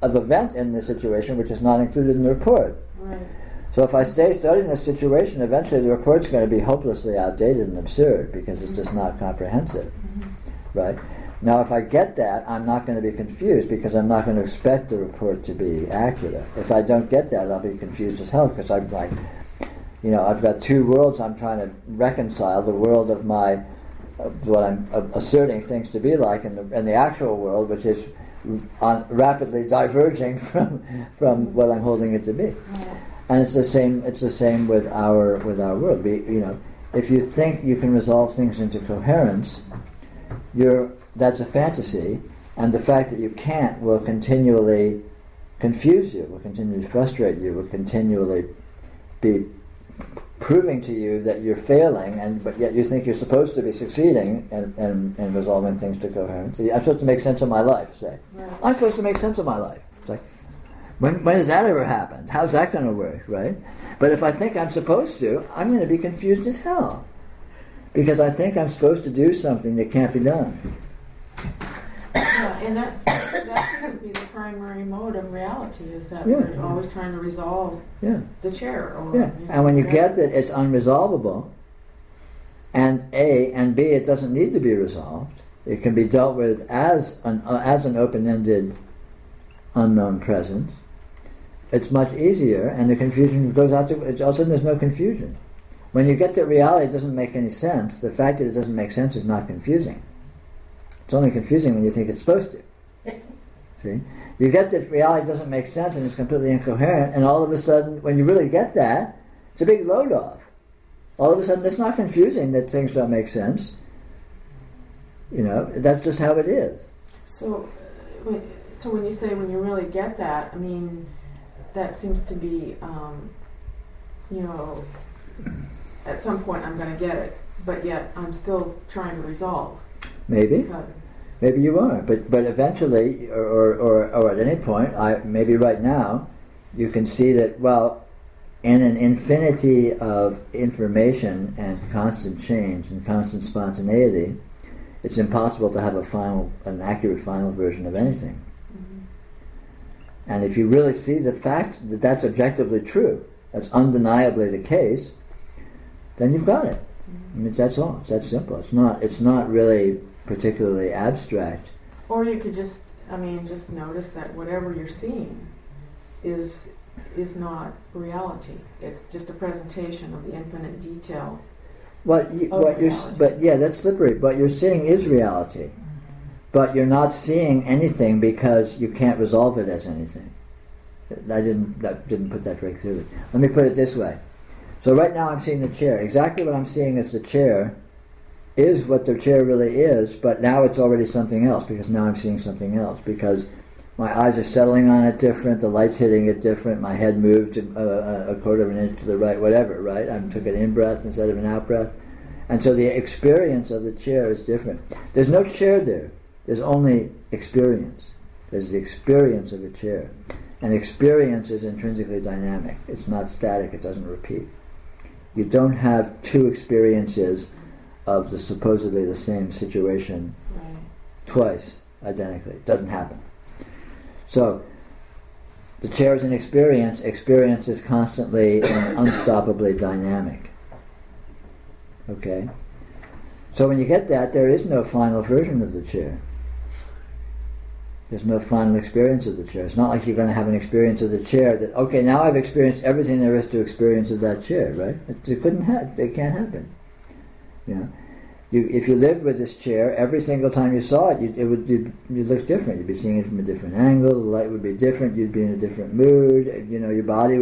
of event in the situation which is not included in the report. Right. So if I stay studying this situation, eventually the report's going to be hopelessly outdated and absurd because it's just not comprehensive. Right? Now if I get that, I'm not going to be confused because I'm not going to expect the report to be accurate. If I don't get that, I'll be confused as hell because I'm like, I've got two worlds I'm trying to reconcile, the world of what I'm asserting things to be like and the actual world, which is rapidly diverging from what I'm holding it to be. And it's the same with our world. If you think you can resolve things into coherence, that's a fantasy, and the fact that you can't will continually confuse you, will continually frustrate you, will continually be proving to you that you're failing, but yet you think you're supposed to be succeeding in resolving things to coherence. So I'm supposed to make sense of my life, say. Right. I'm supposed to make sense of my life. It's like, when has that ever happened? How's that going to work, right? But if I think I'm supposed to, I'm going to be confused as hell. Because I think I'm supposed to do something that can't be done. Yeah, and that seems to be the primary mode of reality, is that we're always trying to resolve the chair. And when you get that it's unresolvable, and A, and B, it doesn't need to be resolved. It can be dealt with as an open-ended, unknown presence. It's much easier, and the confusion goes out to... All of a sudden there's no confusion. When you get that reality doesn't make any sense, the fact that it doesn't make sense is not confusing. It's only confusing when you think it's supposed to. See? You get that reality doesn't make sense and it's completely incoherent, and all of a sudden, when you really get that, it's a big load-off. All of a sudden, it's not confusing that things don't make sense. That's just how it is. So when you say when you really get that, I mean, that seems to be, at some point I'm going to get it, but yet I'm still trying to resolve. Maybe. Maybe you are, but eventually, or at any point, maybe right now, you can see that, well, in an infinity of information and constant change and constant spontaneity, it's impossible to have an accurate final version of anything. Mm-hmm. And if you really see the fact that that's objectively true, that's undeniably the case, then you've got it. Mm-hmm. I mean, that's all. It's that simple. It's not really particularly abstract. Or you could just notice that whatever you're seeing is not reality. It's just a presentation of the infinite detail. But that's slippery. What you're seeing is reality, but you're not seeing anything because you can't resolve it as anything. I didn't put that very clearly. Let me put it this way. So right now I'm seeing the chair. Exactly what I'm seeing as the chair is what the chair really is, but now it's already something else because now I'm seeing something else because my eyes are settling on it different, the light's hitting it different, my head moved a quarter of an inch to the right, whatever, right? I took an in-breath instead of an out-breath. And so the experience of the chair is different. There's no chair there. There's only experience. There's the experience of a chair. And experience is intrinsically dynamic. It's not static. It doesn't repeat. You don't have two experiences of supposedly the same situation twice identically. It doesn't happen. So, the chair is an experience. Experience is constantly and unstoppably dynamic. Okay? So when you get that, there is no final version of the chair. There's no final experience of the chair. It's not like you're going to have an experience of the chair that, okay, now I've experienced everything there is to experience of that chair, right? It can't happen. If you lived with this chair, every single time you saw it, it would look different. You'd be seeing it from a different angle. The light would be different. You'd be in a different mood. Your body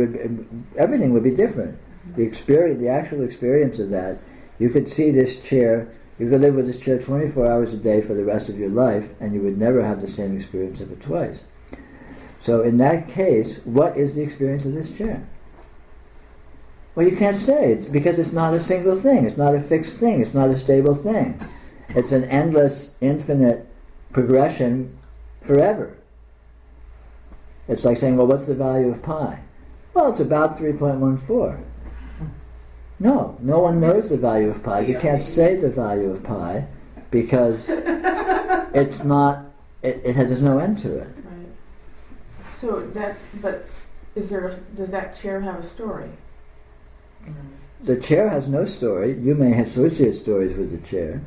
everything would be different. The actual experience of that, you could see this chair. You could live with this chair 24 hours a day for the rest of your life, and you would never have the same experience of it twice. So in that case, what is the experience of this chair? Well, you can't say it because it's not a single thing. It's not a fixed thing. It's not a stable thing. It's an endless, infinite progression forever. It's like saying, well, what's the value of pi? Well, it's about 3.14. No one knows the value of pi. You can't say the value of pi because it's not. It has no end to it. Right. So does that chair have a story? The chair has no story. You may associate stories with the chair.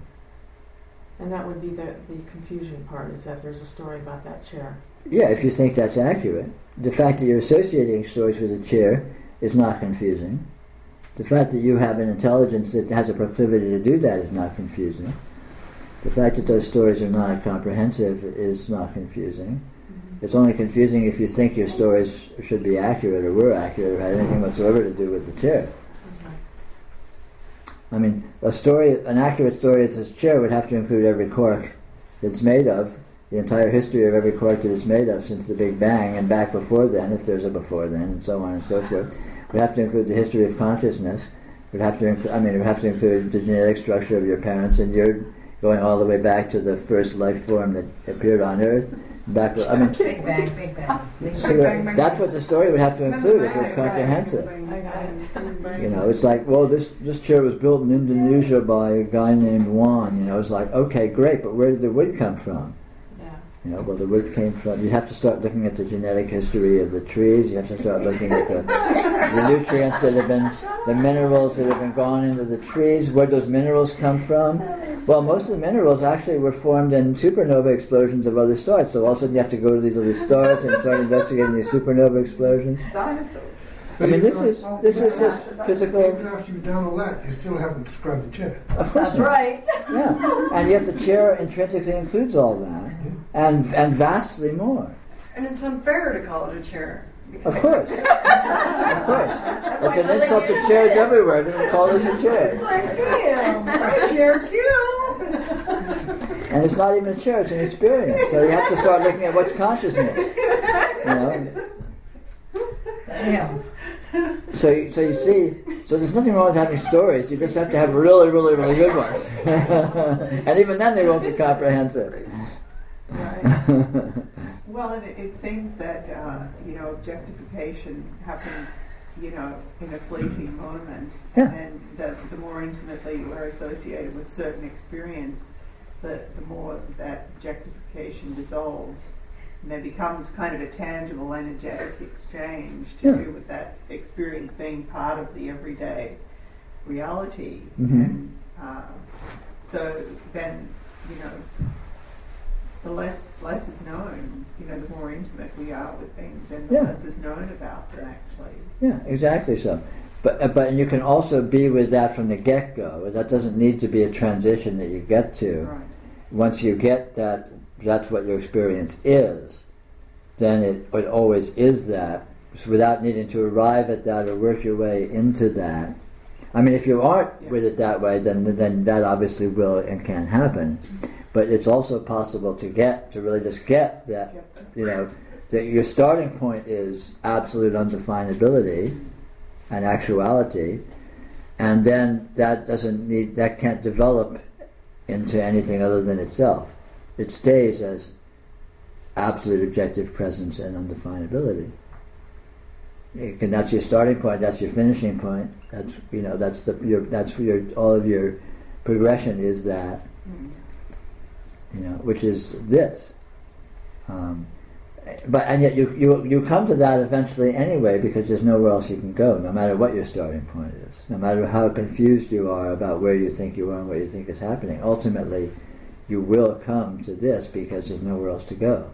And that would be the confusion part, is that there's a story about that chair. Yeah, if you think that's accurate. The fact that you're associating stories with a chair is not confusing. The fact that you have an intelligence that has a proclivity to do that is not confusing. The fact that those stories are not comprehensive is not confusing. Mm-hmm. It's only confusing if you think your stories should be accurate or were accurate or had anything whatsoever to do with the chair. I mean, an accurate story of this chair would have to include every quark it's made of, the entire history of every quark that it's made of since the Big Bang and back before then, if there's a before then, and so on and so forth. It would have to include the history of consciousness. It would have to include the genetic structure of your parents, and you're going all the way back to the first life form that appeared on Earth. Big Bang, Big Bang. So that's what the story would have to include if it's comprehensive. It's like, well, this chair was built in Indonesia by a guy named Juan. It's like, okay, great, but where did the wood come from? Yeah. Well, the wood came from. You have to start looking at the genetic history of the trees. You have to start looking at the nutrients that have been, the minerals that have been gone into the trees. Where those minerals come from? Well, most of the minerals actually were formed in supernova explosions of other stars. So all of a sudden you have to go to these other stars and start investigating these supernova explosions. Dinosaurs. I mean, this is just physical. Even after you've done all that, you still haven't described the chair. Of course, that's right. Yeah, and yet the chair intrinsically includes all that, and vastly more. And it's unfair to call it a chair. Of course, of course. It's an insult to chairs everywhere. They don't call this a chair. It's like, damn, a chair too. And it's not even a chair; it's an experience. So you have to start looking at what's consciousness. Yeah. So you see, there's nothing wrong with having stories. You just have to have really, really, really good ones, and even then they won't be comprehensive. Right. Well, and it seems that objectification happens, in a fleeting moment, Yeah. and the more intimately you are associated with certain experience, the more that objectification dissolves. And there becomes kind of a tangible, energetic exchange to do with that experience being part of the everyday reality. Mm-hmm. And so then, the less is known, the more intimate we are with things, and the less is known about them, actually. Yeah, exactly so. But you can also be with that from the get-go. That doesn't need to be a transition that you get to. Right. Once you get that, that's what your experience is, then it always is that, so without needing to arrive at that or work your way into that. I mean, if you aren't with it that way, then that obviously will and can happen. But it's also possible to really just get that, that your starting point is absolute undefinability and actuality, and then that can't develop into anything other than itself. It stays as absolute objective presence and undefinability. That's your starting point. That's your finishing point. All of your progression is that, which is this. And yet you come to that eventually anyway, because there's nowhere else you can go, no matter what your starting point is, no matter how confused you are about where you think you are and what you think is happening. Ultimately, you will come to this because there's nowhere else to go.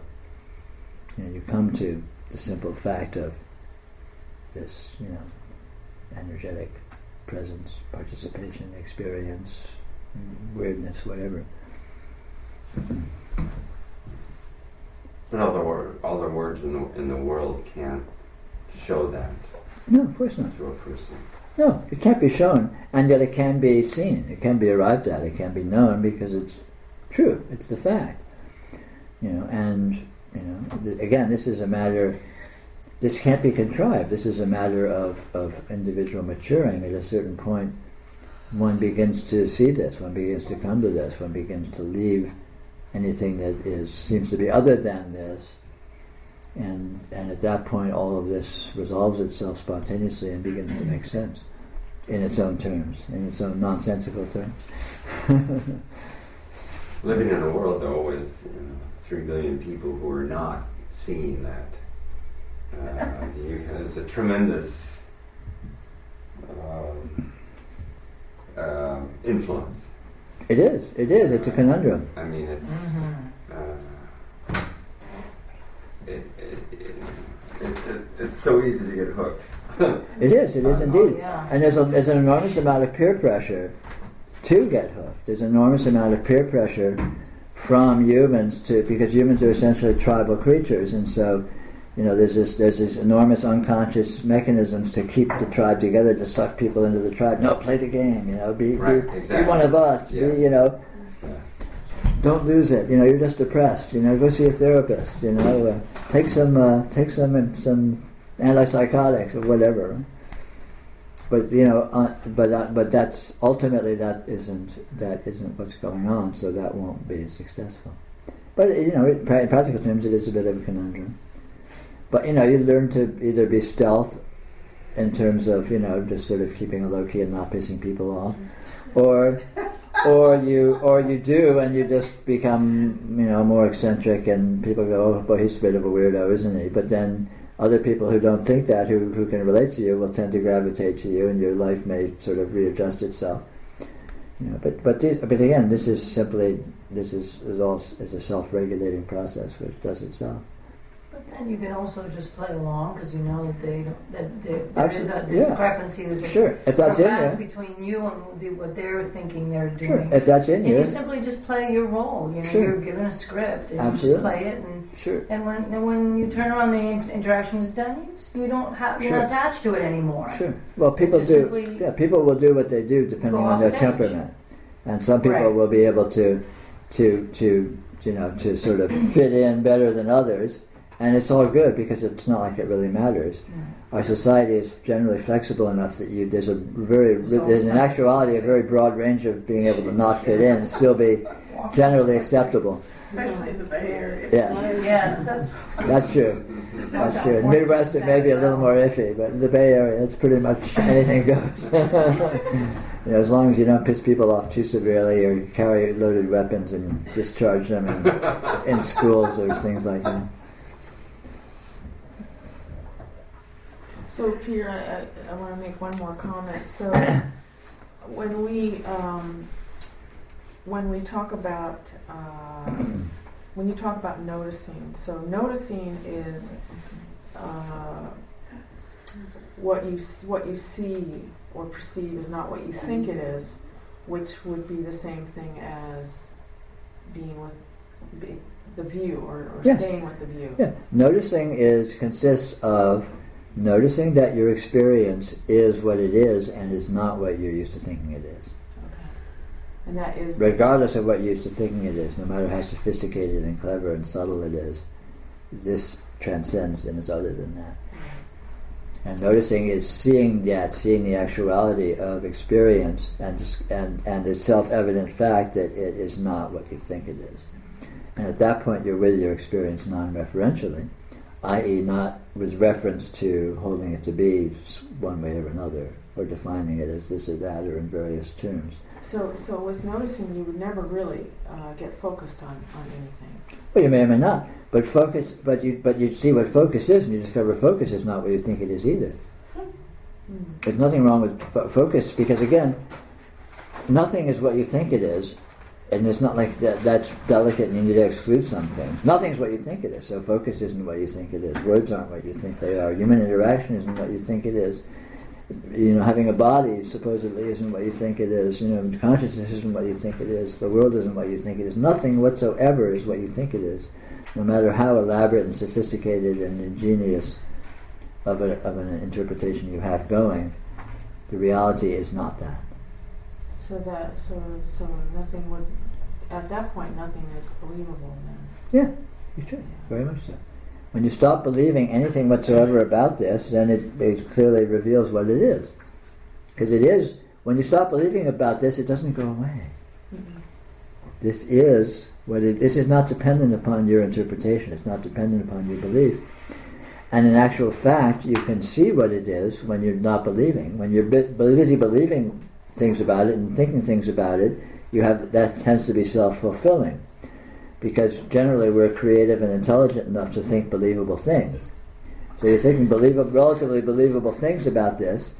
And you come to the simple fact of this, energetic presence, participation, experience, weirdness, whatever. But all the words in the world can't show that. No, of course not. To a person. No, it can't be shown, and yet it can be seen. It can be arrived at. It can be known because it's true. It's the fact. Again, this is a matter. This can't be contrived. This is a matter of individual maturing. At a certain point, one begins to see this. One begins to come to this. One begins to leave anything that seems to be other than this, and at that point all of this resolves itself spontaneously and begins to make sense. in its own terms, in its own nonsensical terms. Living in a world, though, with 3 billion people who are not seeing that, it's a tremendous influence. It is. It's a conundrum. I mean, it's it's so easy to get hooked. It is indeed. Oh, yeah. And there's an enormous amount of peer pressure to get hooked. There's an enormous amount of peer pressure from humans because humans are essentially tribal creatures, and so there's this enormous unconscious mechanisms to keep the tribe together, to suck people into the tribe. No, play the game. Be one of us. Yes. Don't lose it. You're just depressed. Go see a therapist. Take some antipsychotics or whatever. But but that's ultimately that isn't what's going on. So that won't be successful. But in practical terms, it is a bit of a conundrum. But you learn to either be stealth, in terms of just sort of keeping a low key and not pissing people off, or you do and you just become more eccentric, and people go, oh boy, he's a bit of a weirdo, isn't he? But then other people who don't think that, who can relate to you, will tend to gravitate to you, and your life may sort of readjust itself. But again, this is a self-regulating process which does itself. But then you can also just play along because you know that there is a Absolutely, yeah. discrepancy. There's a Sure, if that's in crevasse you. between you and what they're thinking they're doing. Sure, if that's in And you. you simply just play your role. Sure. You're given a script and Absolutely. you just play it. And Sure. when you turn around, the interaction is done. You don't have you're Sure. not attached to it anymore. Sure. Well, people Just do. simply Yeah, people will do what they do depending go on off their stage. temperament, and some people Right. will be able to sort of fit in better than others, and it's all good because it's not like it really matters. Our society is generally flexible enough that there's in actuality a very broad range of being able to not fit in and still be generally acceptable. Especially in the Bay Area. Yeah. Yes, That's true. That's true. In Midwest, it may be a little more iffy, but in the Bay Area, it's pretty much anything goes. As long as you don't piss people off too severely or carry loaded weapons and discharge them in schools or things like that. So, Peter, I want to make one more comment. So, when we talk about when you talk about noticing, so noticing is what you see or perceive is not what you think it is, which would be the same thing as being with the view or Yes. staying with the view. Yeah. Noticing consists of noticing that your experience is what it is and is not what you're used to thinking it is. Okay. And that is Regardless of what you're used to thinking it is, no matter how sophisticated and clever and subtle it is, this transcends and is other than that. And noticing is seeing the actuality of experience and the self-evident fact that it is not what you think it is. And at that point you're with your experience non-referentially, i.e. not with reference to holding it to be one way or another, or defining it as this or that, or in various terms. So with noticing, you would never really get focused on anything. Well, you may or may not, but you see what focus is, and you discover focus is not what you think it is either. There's nothing wrong with focus, because again, nothing is what you think it is, and it's not like that's delicate and you need to exclude some things. Nothing's what you think it is, so focus isn't what you think it is. Words aren't what you think they are. Human interaction isn't what you think it is. Having a body supposedly isn't what you think it is. Consciousness isn't what you think it is. The world isn't what you think it is. Nothing whatsoever is what you think it is, no matter how elaborate and sophisticated and ingenious of an interpretation you have going. The reality is not that. So nothing would, at that point, nothing is believable then. Yeah, you should. Very much so. When you stop believing anything whatsoever about this, then it clearly reveals what it is. Because it is, when you stop believing about this, it doesn't go away. Mm-hmm. This is what this is not dependent upon your interpretation. It's not dependent upon your belief. And in actual fact, you can see what it is when you're not believing. When you're busy believing things about it and thinking things about it, that tends to be self-fulfilling. Because generally we're creative and intelligent enough to think believable things. So you're thinking relatively believable things about this,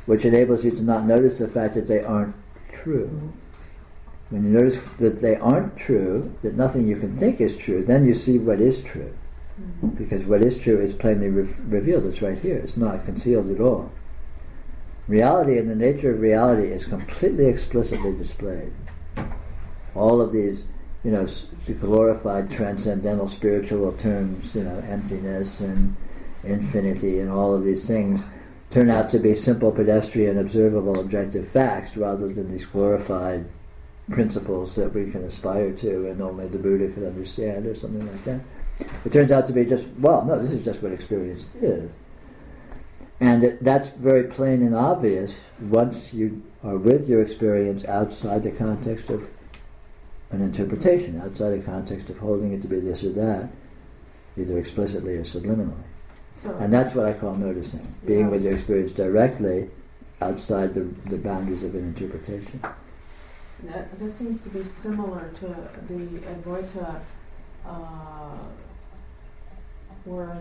which enables you to not notice the fact that they aren't true. When you notice that they aren't true, that nothing you can think is true, then you see what is true. Because what is true is plainly revealed. It's right here. It's not concealed at all. Reality and the nature of reality is completely explicitly displayed. All of these, glorified transcendental spiritual terms, emptiness and infinity and all of these things turn out to be simple, pedestrian, observable, objective facts rather than these glorified principles that we can aspire to and only the Buddha could understand or something like that. It turns out to be this is just what experience is. And that's very plain and obvious once you are with your experience outside the context of an interpretation, outside the context of holding it to be this or that, either explicitly or subliminally. And that's what I call noticing, being with your experience directly outside the boundaries of an interpretation. That seems to be similar to the Advaita, where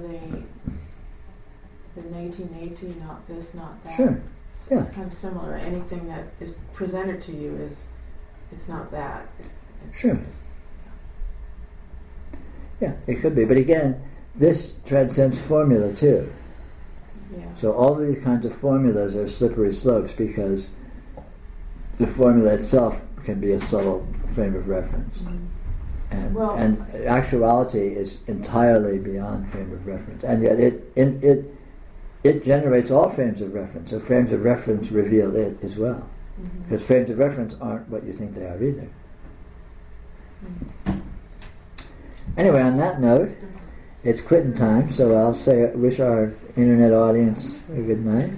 the neti, not this, not that. Sure. It's kind of similar. Anything that is presented to you it's not that. Sure. Yeah, it could be. But again, this transcends formula too. Yeah. So all of these kinds of formulas are slippery slopes because the formula itself can be a subtle frame of reference. Mm-hmm. And actuality is entirely beyond frame of reference. And yet it generates all frames of reference. So frames of reference reveal it as well. Mm-hmm. Because frames of reference aren't what you think they are either. Mm-hmm. Anyway, on that note, it's quitting time, so I'll wish our internet audience a good night.